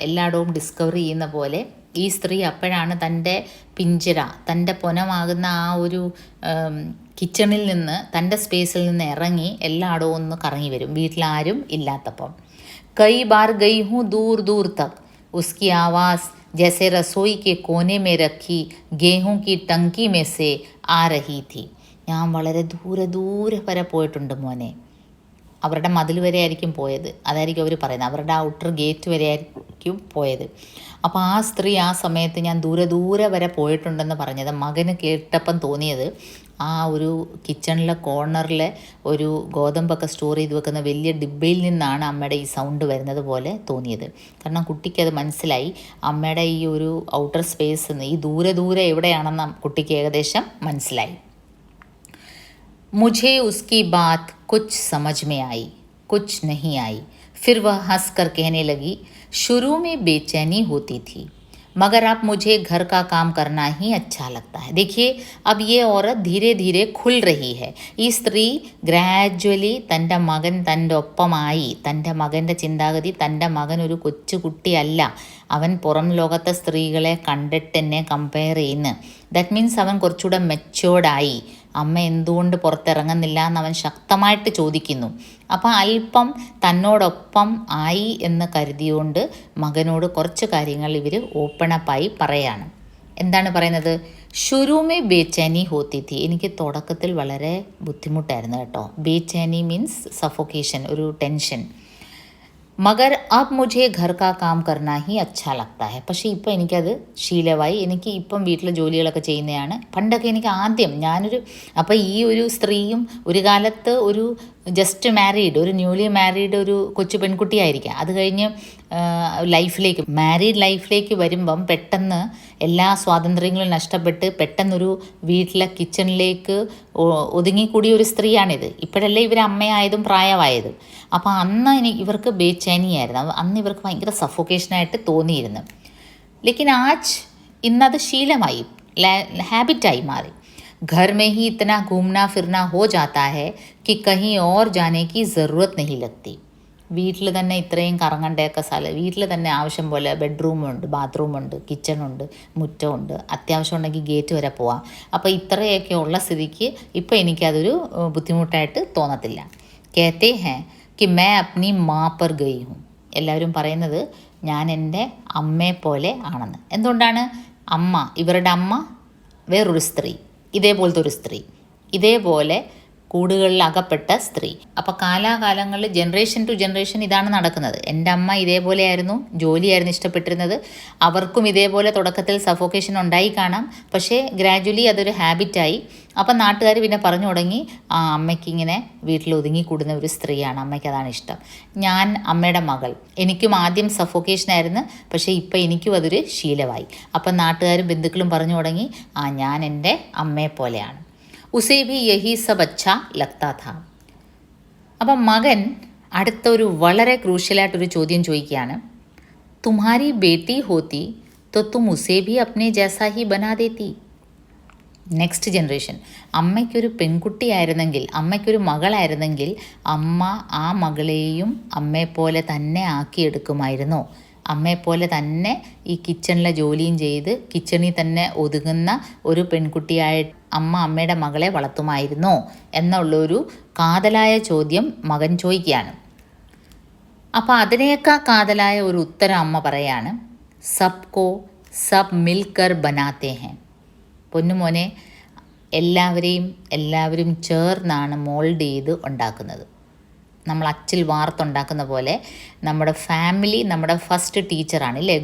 എല്ലായിടവും ഡിസ്കവർ ചെയ്യുന്ന പോലെ ഈ സ്ത്രീ അപ്പോഴാണ് തൻ്റെ പിഞ്ചിര, തൻ്റെ പൊനമാകുന്ന ആ ഒരു കിച്ചണിൽ നിന്ന്, തൻ്റെ സ്പേസിൽ നിന്ന് ഇറങ്ങി എല്ലായിടവും ഒന്ന് കറങ്ങി വരും വീട്ടിലാരും ഇല്ലാത്തപ്പം. കൈ ബാർ ഗൈ ഹൂँ ദൂർ ദൂർ തക്, उसकी आवाज़ जैसे रसोई के कोने में रखी गेहूं की टंकी में से आ रही थी. ഞാൻ വളരെ ദൂരെ വരെ പോയിട്ടുണ്ട് മോനെ. അവരുടെ മതിൽ വരെ ആയിരിക്കും പോയത്, അതായിരിക്കും അവർ പറയുന്നത്, അവരുടെ ഔട്ടർ ഗേറ്റ് വരെ ആയിരിക്കും പോയത്. അപ്പോൾ ആ സ്ത്രീ ആ സമയത്ത് ഞാൻ ദൂരെ വരെ പോയിട്ടുണ്ടെന്ന് പറഞ്ഞത് മകന് കേട്ടപ്പം തോന്നിയത് ആ ഒരു കിച്ചണിലെ കോർണറിലെ ഒരു ഗോതമ്പൊക്കെ സ്റ്റോർ ചെയ്ത് വെക്കുന്ന വലിയ ഡിബ്ബയിൽ നിന്നാണ് അമ്മയുടെ ഈ സൗണ്ട് വരുന്നത് പോലെ തോന്നിയത്. കാരണം കുട്ടിക്കത് മനസ്സിലായി, അമ്മയുടെ ഈ ഒരു ഔട്ടർ സ്പേസ് ഈ ദൂരെ എവിടെയാണെന്ന് കുട്ടിക്ക് ഏകദേശം മനസ്സിലായി. मुझे उसकी बात कुछ समझ में आई, कुछ नहीं आई. फिर वह हंस कर कहने लगी, शुरू में बेचैनी होती थी, मगर अब मुझे घर का काम करना ही अच्छा लगता है. देखिए, अब ये औरत धीरे धीरे खुल रही है. ഈ സ്ത്രീ ഗ്രാജ്വലി തൻ്റെ മകൻ തൻ്റെ ഒപ്പമായി. തൻ്റെ മകൻ്റെ ചിന്താഗതി, തൻ്റെ മകൻ ഒരു കൊച്ചുകുട്ടിയല്ല, അവൻ പുറം ലോകത്തെ സ്ത്രീകളെ കണ്ടിട്ട് എന്നെ കമ്പയർ ചെയ്യുന്നു. ദാറ്റ് മീൻസ് അവൻ കുറച്ചുകൂടെ മെച്ചോർഡായി. അമ്മ എന്തുകൊണ്ട് പുറത്തിറങ്ങുന്നില്ല എന്ന് അവൻ ശക്തമായിട്ട് ചോദിക്കുന്നു. അപ്പോൾ അല്പം തന്നോടൊപ്പം ആയി എന്ന് കരുതിയുകൊണ്ട് മകനോട് കുറച്ച് കാര്യങ്ങൾ ഇവർ ഓപ്പണപ്പായി പറയാണ്. എന്താണ് പറയുന്നത്? ഷുരൂമേ ബേചൈനി ഹോത്തി തീ. എനിക്ക് തുടക്കത്തിൽ വളരെ ബുദ്ധിമുട്ടായിരുന്നു കേട്ടോ. ബേചൈനി മീൻസ് സഫോക്കേഷൻ, ഒരു ടെൻഷൻ. മഗർ അബ് മുझे घर का काम करना ही अच्छा लगता है. പക്ഷേ ഇപ്പോൾ എനിക്കത് ശീലമായി. എനിക്ക് ഇപ്പം വീട്ടിലെ ജോലികളൊക്കെ ചെയ്യുന്നതാണ്. പണ്ടൊക്കെ എനിക്ക് ഞാനൊരു അപ്പോൾ ഈ ഒരു സ്ത്രീയും ഒരു കാലത്ത് ഒരു ജസ്റ്റ് മാരീഡ്, ഒരു ന്യൂലി മാരീഡ് ഒരു കൊച്ചു പെൺകുട്ടിയായിരിക്കാം. അത് കഴിഞ്ഞ് മാരീഡ് ലൈഫിലേക്ക് വരുമ്പം പെട്ടെന്ന് എല്ലാ സ്വാതന്ത്ര്യങ്ങളും നഷ്ടപ്പെട്ട് പെട്ടെന്നൊരു വീട്ടിലെ കിച്ചണിലേക്ക് ഒതുങ്ങിക്കൂടിയ ഒരു സ്ത്രീയാണിത്. ഇപ്പോഴല്ലേ ഇവർ അമ്മയായതും പ്രായമായതും. അപ്പോൾ അന്ന് ഇവർക്ക് ബേചൈനിയായിരുന്നു. അന്ന് ഇവർക്ക് ഭയങ്കര സഫോക്കേഷനായിട്ട് തോന്നിയിരുന്നു. ലേക്കിൻ ഇന്നത് ശീലമായി, ഹാബിറ്റായി മാറി. घर में ही इतना घूमना फिरना हो जाता है कि कहीं और जाने की ज़रूरत नहीं लगती. വീട്ടിൽ തന്നെ ഇത്രയും കറങ്ങണ്ടയൊക്കെ സ്ഥലം, വീട്ടിൽ തന്നെ ആവശ്യം പോലെ ബെഡ്റൂമുണ്ട്, ബാത്റൂമുണ്ട്, കിച്ചണുണ്ട്, മുറ്റമുണ്ട്, അത്യാവശ്യം ഉണ്ടെങ്കിൽ ഗേറ്റ് വരെ പോവാം. അപ്പോൾ ഇത്രയൊക്കെ ഉള്ള സ്ഥിതിക്ക് ഇപ്പോൾ എനിക്കതൊരു ബുദ്ധിമുട്ടായിട്ട് തോന്നത്തില്ല. कहते हैं कि मैं अपनी माँ पर गई हूँ. എല്ലാവരും പറയുന്നത് ഞാൻ എൻ്റെ അമ്മയെ പോലെ ആണെന്ന്. എന്തുകൊണ്ടാണ്? അമ്മ, ഇവരുടെ അമ്മ വേറൊരു സ്ത്രീ, ഇതേപോലത്തെ ഒരു സ്ത്രീ, ഇതേപോലെ കൂടുകളിൽ അകപ്പെട്ട സ്ത്രീ. അപ്പോൾ കാലാകാലങ്ങളിൽ ജനറേഷൻ ടു ജനറേഷൻ ഇതാണ് നടക്കുന്നത്. എൻ്റെ അമ്മ ഇതേപോലെയായിരുന്നു, ജോലിയായിരുന്നു ഇഷ്ടപ്പെട്ടിരുന്നത്. അവർക്കും ഇതേപോലെ തുടക്കത്തിൽ സഫോക്കേഷൻ ഉണ്ടായി കാണാം. പക്ഷേ ഗ്രാജ്വലി അതൊരു ഹാബിറ്റായി. അപ്പം നാട്ടുകാർ പിന്നെ പറഞ്ഞു തുടങ്ങി, ആ അമ്മയ്ക്കിങ്ങനെ വീട്ടിൽ ഒതുങ്ങിക്കൂടുന്ന ഒരു സ്ത്രീയാണ്, അമ്മയ്ക്ക് അതാണ് ഇഷ്ടം. ഞാൻ അമ്മയുടെ മകൾ, എനിക്കും ആദ്യം സഫോക്കേഷനായിരുന്നു, പക്ഷേ ഇപ്പം എനിക്കും അതൊരു ശീലമായി. അപ്പം നാട്ടുകാരും ബന്ധുക്കളും പറഞ്ഞു തുടങ്ങി, ആ ഞാൻ എൻ്റെ അമ്മയെ പോലെയാണ്. ഉസേ ഭി യഹി സബ് അച്ഛാ ലഗ്താ ഥാ. അപ്പം മകൻ അടുത്തൊരു വളരെ ക്രൂഷ്യലായിട്ടൊരു ചോദ്യം ചോദിക്കുകയാണ്. തുമ്ഹാരി ബേട്ടി ഹോത്തി തോ തും ഉസേ ഭി അപ്നെ ജൈസാ ഹി ബനാ ദേത്തി. നെക്സ്റ്റ് ജനറേഷൻ, അമ്മയ്ക്കൊരു പെൺകുട്ടിയായിരുന്നെങ്കിൽ, അമ്മയ്ക്കൊരു മകളായിരുന്നെങ്കിൽ അമ്മ ആ മകളെയും അമ്മയെപ്പോലെ തന്നെ ആക്കിയെടുക്കുമായിരുന്നോ? അമ്മയെപ്പോലെ തന്നെ ഈ കിച്ചണിലെ ജോലിയും ചെയ്ത് കിച്ചണിൽ തന്നെ ഒതുങ്ങുന്ന ഒരു പെൺകുട്ടിയായിട്ട് അമ്മയുടെ മകളെ വളർത്തുമായിരുന്നോ എന്നുള്ളൊരു കാതലായ ചോദ്യം മകൻ ചോദിക്കുകയാണ്. അപ്പോൾ അതിനേക്കാൾ കാതലായ ഒരു ഉത്തരം അമ്മ പറയാണ്, സബ്കോ സബ് മിൽക്കർ ബനാത്തെ ഹെ. പൊന്നുമോനെ, എല്ലാവരും ചേർന്നാണ് മോൾഡ് ചെയ്ത് ഉണ്ടാക്കുന്നത്. നമ്മൾ അച്ചിൽ വാർത്തുണ്ടാക്കുന്ന പോലെ നമ്മുടെ ഫാമിലി നമ്മുടെ ഫസ്റ്റ് ടീച്ചറാണ് ഇല്ലേ,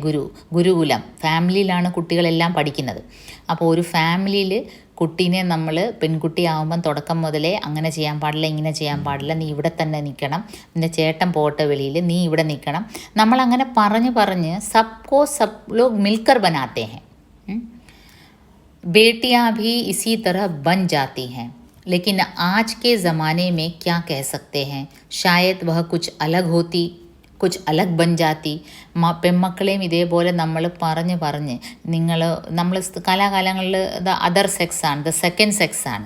ഗുരുകുലം. ഫാമിലിയിലാണ് കുട്ടികളെല്ലാം പഠിക്കുന്നത്. അപ്പോൾ ഒരു ഫാമിലിയിൽ കുട്ടീനെ നമ്മൾ പെൺകുട്ടിയാവുമ്പം തുടക്കം മുതലേ അങ്ങനെ ചെയ്യാൻ പാടില്ല, ഇങ്ങനെ ചെയ്യാൻ പാടില്ല, നീ ഇവിടെ തന്നെ നിൽക്കണം, നിൻ്റെ ചേട്ടൻ പോട്ടെ വെളിയിൽ, നീ ഇവിടെ നിൽക്കണം, നമ്മളങ്ങനെ പറഞ്ഞ് സബ് ലോഗ് മിൽക്കർ ബനാത്തെ ഹൈ. बेटियां भी इसी तरह बन जाती हैं, लेकिन आज के ज़माने में क्या कह सकते हैं, शायद वह कुछ अलग होती, കുച്ച് അലഗ് ബൻ ജാത്തി. പെൺമക്കളെയും ഇതേപോലെ നമ്മൾ പറഞ്ഞ് നമ്മൾ കാലാകാലങ്ങളിൽ ദ അതർ സെക്സാണ്, ദ സെക്കൻഡ് സെക്സാണ്,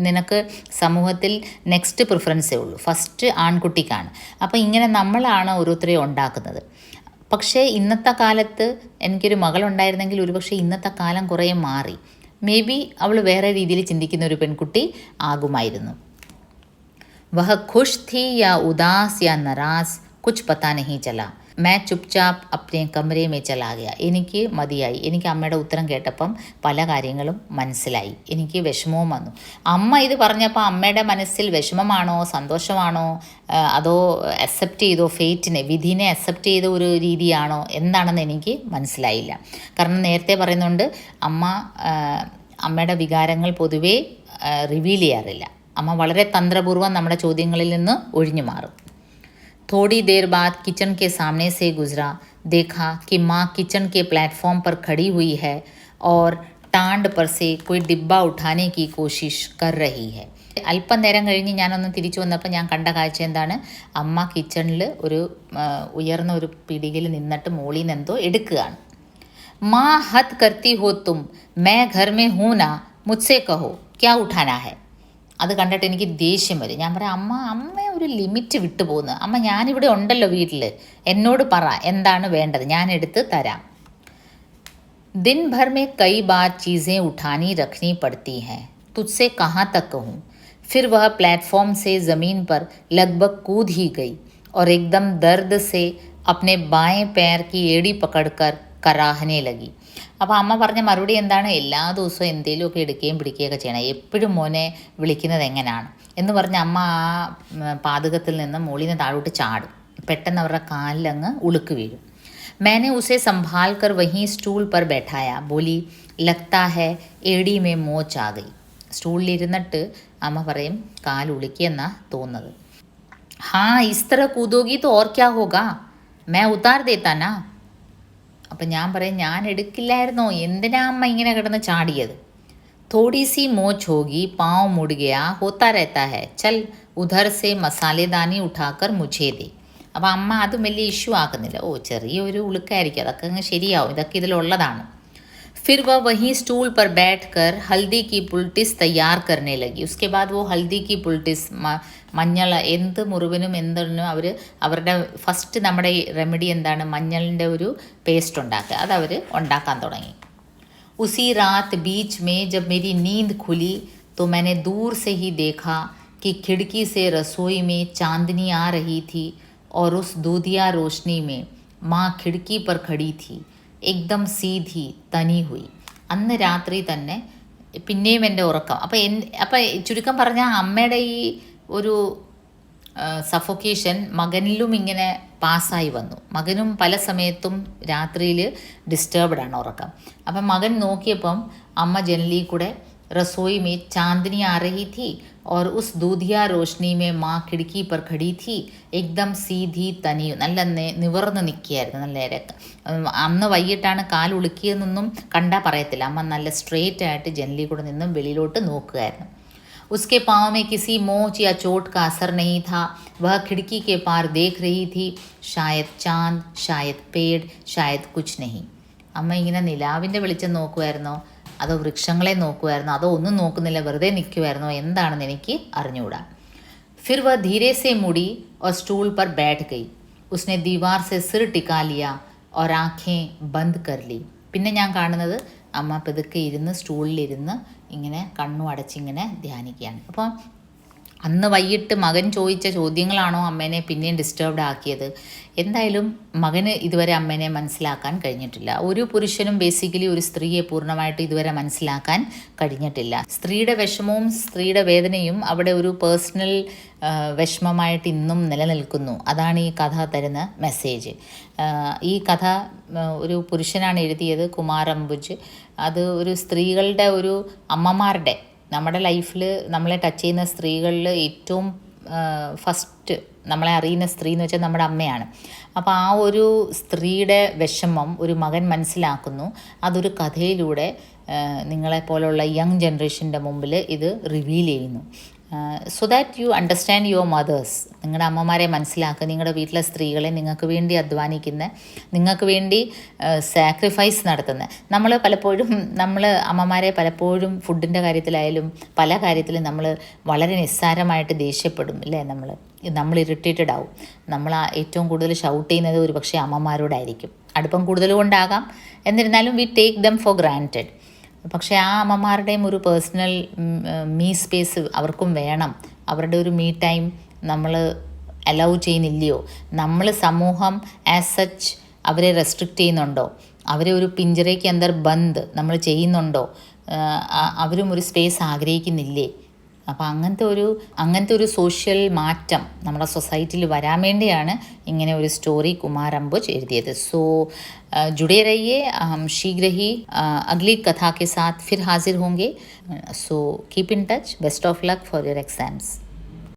നിനക്ക് സമൂഹത്തിൽ നെക്സ്റ്റ് പ്രിഫറൻസേ ഉള്ളൂ, ഫസ്റ്റ് ആൺകുട്ടിക്കാണ്. അപ്പോൾ ഇങ്ങനെ നമ്മളാണ് ഓരോരുത്തരെയും ഉണ്ടാക്കുന്നത്. പക്ഷേ ഇന്നത്തെ കാലത്ത് എനിക്കൊരു മകളുണ്ടായിരുന്നെങ്കിൽ ഒരുപക്ഷെ ഇന്നത്തെ കാലം കുറേ മാറി, മേ ബി അവൾ വേറെ രീതിയിൽ ചിന്തിക്കുന്ന ഒരു പെൺകുട്ടി ആകുമായിരുന്നു. വഹ ഖുഷ് थी या उदास या नाराज़ कुछ पता नहीं चला. मैं चुपचाप अपने कमरे में चला गया. എനിക്ക് മതിയായി. എനിക്ക് അമ്മയുടെ ഉത്തരം കേട്ടപ്പം പല കാര്യങ്ങളും മനസ്സിലായി. എനിക്ക് വിഷമവും വന്നു. അമ്മ ഇത് പറഞ്ഞപ്പോൾ അമ്മയുടെ മനസ്സിൽ വിഷമമാണോ സന്തോഷമാണോ അതോ അക്സെപ്റ്റ് ചെയ്തോ, ഫേറ്റിനെ വിധിനെ അക്സെപ്റ്റ് ചെയ്ത ഒരു രീതിയാണോ എന്താണെന്ന് എനിക്ക് മനസ്സിലായില്ല. കാരണം നേരത്തെ പറയുന്നുണ്ട് അമ്മയുടെ വികാരങ്ങൾ പൊതുവേ റിവീൽ ചെയ്യാറില്ല. അമ്മ വളരെ തന്ത്രപൂർവ്വം നമ്മുടെ ചോദ്യങ്ങളിൽ നിന്ന് ഒഴിഞ്ഞു മാറും. थोड़ी देर बाद किचन के सामने से गुजरा, देखा कि माँ किचन के प्लेटफॉर्म पर खड़ी हुई है और टांड पर से कोई डिब्बा उठाने की कोशिश कर रही है. അല്പം നേരം കഴിഞ്ഞ് ഞാനൊന്ന് തിരിച്ചു വന്നപ്പോൾ ഞാൻ കണ്ട കാഴ്ച എന്താണ്, അമ്മ കിച്ചണിൽ ഒരു ഉയർന്ന ഒരു പിടിയിൽ നിന്നിട്ട് മോളിൽ നിന്ന് എന്തോ എടുക്കുകയാണ്. മാ ഹത് കർത്തി ഹോ തും, മേ ഘർ മേ ഹൂ നാ, മുझसे കഹോ ക്യാ ഉഠാനാ ഹൈ. അത് കണ്ടിട്ട് എനിക്ക് ദേഷ്യം വരും. ഞാൻ പറയാം, അമ്മ ഒരു ലിമിറ്റ് വിട്ടു പോകുന്നു. അമ്മ ഞാനിവിടെ ഉണ്ടല്ലോ വീട്ടിൽ, എന്നോട് പറ എന്താണ് വേണ്ടത്, ഞാൻ എടുത്ത് തരാം. दिन भर में कई बार चीज़ें उठानी रखनी पड़ती हैं, तुझसे कहाँ तक कहूँ. फिर वह प्लेटफॉर्म से ज़मीन पर लगभग कूद ही गई और एकदम दर्द से अपने बाएं पैर की एड़ी पकड़कर कराहने लगी. അപ്പോൾ അമ്മ പറഞ്ഞ മറുപടി എന്താണ്, എല്ലാ ദിവസവും എന്തെങ്കിലുമൊക്കെ എടുക്കുകയും പിടിക്കുകയൊക്കെ ചെയ്യണം, എപ്പോഴും മോനെ വിളിക്കുന്നത് എങ്ങനെയാണ് എന്ന് പറഞ്ഞ് അമ്മ ആ പാതകത്തിൽ നിന്ന് മുകളിൽ നിന്ന് താഴോട്ട് ചാടും. പെട്ടെന്ന് അവരുടെ കാലിലങ്ങ് ഉളുക്ക് വീഴും. मैंने उसे संभाल कर वहीं स्टूल पर बैठाया, बोली लगता है एड़ी में मोच आ गई. സ്റ്റൂളിലിരുന്നിട്ട് അമ്മ പറയും കാലുളിക്കിയെന്നാ തോന്നുന്നത്. हाँ इस तरह कूदोगी तो और क्या होगा, मैं उतार देता ना. അപ്പം ഞാൻ പറയും, ഞാൻ എടുക്കില്ലായിരുന്നോ, എന്തിനാ അമ്മ ഇങ്ങനെ കിടന്ന് ചാടിയത്. थोड़ी सी मोच होगी, पाँव मुड़ गया, होता रहता है, चल उधर से मसालेदानी उठाकर मुझे दे. അപ്പോൾ അമ്മ അതും വലിയ ഇഷ്യൂ ആക്കുന്നില്ല, ചെറിയൊരു ഉളുക്കായിരിക്കും, അതൊക്കെ അങ്ങ് ശരിയാവും, ഇതൊക്കെ ഇതിലുള്ളതാണ്. फिर वह वहीं स्टूल पर बैठकर हल्दी की पुलटिस तैयार करने लगी. उसके बाद वो हल्दी की पुलटिस, മഞ്ഞൾ, എന്ത് മുറിവിനും എന്തിനും അവരുടെ ഫസ്റ്റ് നമ്മുടെ റെമഡി എന്താണ്, മഞ്ഞളിൻ്റെ ഒരു പേസ്റ്റ് ഉണ്ടാക്കുക, അതവർ ഉണ്ടാക്കാൻ തുടങ്ങി. उसी रात बीच में जब मेरी नींद खुली तो मैंने दूर से ही देखा कि खिड़की से रसोई में चांदनी आ रही थी और उस दूधिया रोशनी में माँ खिड़की पर खड़ी थी, एकदम सीधी तनी हुई. അന്ന് രാത്രി തന്നെ പിന്നെയും എൻ്റെ ഉറക്കം. അപ്പം ചുരുക്കം പറഞ്ഞാൽ അമ്മയുടെ ഈ ഒരു സഫോക്കേഷൻ മകനിലും ഇങ്ങനെ പാസ്സായി വന്നു. മകനും പല സമയത്തും രാത്രിയിൽ ഡിസ്റ്റർബ്ഡാണ് ഉറക്കം. അപ്പം മകൻ നോക്കിയപ്പം അമ്മ ജനലിൽ കൂടെ रसोई में चांदनी आ रही थी और उस दूधिया रोशनी में माँ खिड़की पर खड़ी थी, एकदम सीधी तनी, നല്ല നിവർന്ന് നിൽക്കുകയായിരുന്നു. നല്ല അന്ന് വൈകിട്ടാണ് കാൽ ഉളുക്കിയെന്നൊന്നും കണ്ടാൽ പറയത്തില്ല, അമ്മ നല്ല സ്ട്രെയിറ്റ് ആയിട്ട് ജനലിൽ കൂടെ നിന്നും വെളിയിലോട്ട് നോക്കുകയായിരുന്നു. उसके पाँव में किसी मोच या चोट का असर नहीं था. वह खिड़की के पार देख रही थी, शायद चांद, शायद पेड़, शायद कुछ नहीं. അമ്മ ഇങ്ങനെ നിലാവിൻ്റെ വെളിച്ചം നോക്കുമായിരുന്നോ അതോ വൃക്ഷങ്ങളെ നോക്കുമായിരുന്നോ അതോ ഒന്നും നോക്കുന്നില്ല വെറുതെ നിൽക്കുമായിരുന്നോ എന്താണെന്ന് എനിക്ക് അറിഞ്ഞുകൂടാ. फिर वह धीरे से मुड़ी और स्टूल पर बैठ गई. उसने दीवार से सिर टिका लिया और आँखें बंद कर ली. പിന്നെ ഞാൻ കാണുന്നത് അമ്മ പതുക്കെ ഇരുന്ന് സ്റ്റൂളിലിരുന്ന് ഇങ്ങനെ കണ്ണു അടച്ചിങ്ങനെ ധ്യാനിക്കുകയാണ്. അപ്പോൾ അന്ന് വൈകിട്ട് മകൻ ചോദിച്ച ചോദ്യങ്ങളാണോ അമ്മേനെ പിന്നെയും ഡിസ്റ്റർബ്ഡ് ആക്കിയത്? എന്തായാലും മകന് ഇതുവരെ അമ്മേനെ മനസ്സിലാക്കാൻ കഴിഞ്ഞിട്ടില്ല. ഒരു പുരുഷനും ബേസിക്കലി ഒരു സ്ത്രീയെ പൂർണ്ണമായിട്ട് ഇതുവരെ മനസ്സിലാക്കാൻ കഴിഞ്ഞിട്ടില്ല. സ്ത്രീയുടെ വിഷമവും സ്ത്രീയുടെ വേദനയും അവിടെ ഒരു പേഴ്സണൽ വിഷമമായിട്ട് ഇന്നും നിലനിൽക്കുന്നു. അതാണ് ഈ കഥ തരുന്ന മെസ്സേജ്. ഈ കഥ ഒരു പുരുഷനാണ് എഴുതിയത്, കുമാർ അംബുജ്. അത് ഒരു സ്ത്രീകളുടെ ഒരു അമ്മമാരുടെ, നമ്മുടെ ലൈഫിൽ നമ്മളെ ടച്ച് ചെയ്യുന്ന സ്ത്രീകളിൽ ഏറ്റവും ഫസ്റ്റ് നമ്മളെ അറിയുന്ന സ്ത്രീ എന്ന് വെച്ചാൽ നമ്മുടെ അമ്മയാണ്. അപ്പോൾ ആ ഒരു സ്ത്രീയുടെ വിഷമം ഒരു മകൻ മനസ്സിലാക്കുന്നു. അതൊരു കഥയിലൂടെ നിങ്ങളെപ്പോലുള്ള യങ് ജനറേഷൻ്റെ മുമ്പിൽ ഇത് റിവീൽ ചെയ്യുന്നു. So that you understand your mother's. നിങ്ങളുടെ അമ്മമാരെ മനസ്സിലാക്കുക, നിങ്ങളുടെ വീട്ടിലെ സ്ത്രീകളെ, നിങ്ങൾക്ക് വേണ്ടി അധ്വാനിക്കുന്ന, നിങ്ങൾക്ക് വേണ്ടി സാക്രിഫൈസ് നടത്തുന്ന. നമ്മൾ അമ്മമാരെ പലപ്പോഴും ഫുഡിൻ്റെ കാര്യത്തിലായാലും പല കാര്യത്തിലും നമ്മൾ വളരെ നിസ്സാരമായിട്ട് ദേഷ്യപ്പെടും അല്ലേ? നമ്മൾ ഇറിറ്റേറ്റഡ് ആവും. നമ്മൾ ഏറ്റവും കൂടുതൽ ഷൗട്ട് ചെയ്യുന്നത് ഒരു പക്ഷേ അമ്മമാരോടായിരിക്കും. അടുപ്പം കൂടുതൽ കൊണ്ടാകാം. എന്നിരുന്നാലും we take them for granted. പക്ഷേ ആ അമ്മമാരുടെയും ഒരു പേഴ്സണൽ മീ സ്പേസ് അവർക്കും വേണം. അവരുടെ ഒരു മീ ടൈം നമ്മൾ അലൗ ചെയ്യുന്നില്ലയോ? നമ്മൾ സമൂഹം ആസ് സച്ച് അവരെ റെസ്ട്രിക്റ്റ് ചെയ്യുന്നുണ്ടോ? അവരെ ഒരു പിഞ്ചറയ്ക്ക് അന്തർ ബന്ദ് നമ്മൾ ചെയ്യുന്നുണ്ടോ? അവരും ഒരു സ്പേസ് ആഗ്രഹിക്കുന്നില്ലേ? അപ്പോൾ അങ്ങനത്തെ ഒരു സോഷ്യൽ മാറ്റം നമ്മുടെ സൊസൈറ്റിയിൽ വരാൻ വേണ്ടിയാണ് ഇങ്ങനെ ഒരു സ്റ്റോറി കുമാർ അംബുജ് എഴുതിയത്. സോ जुड़े रहिए, हम शीघ्र ही अगली कथा के साथ फिर हाजिर होंगे. So keep in touch. Best of luck for your exams.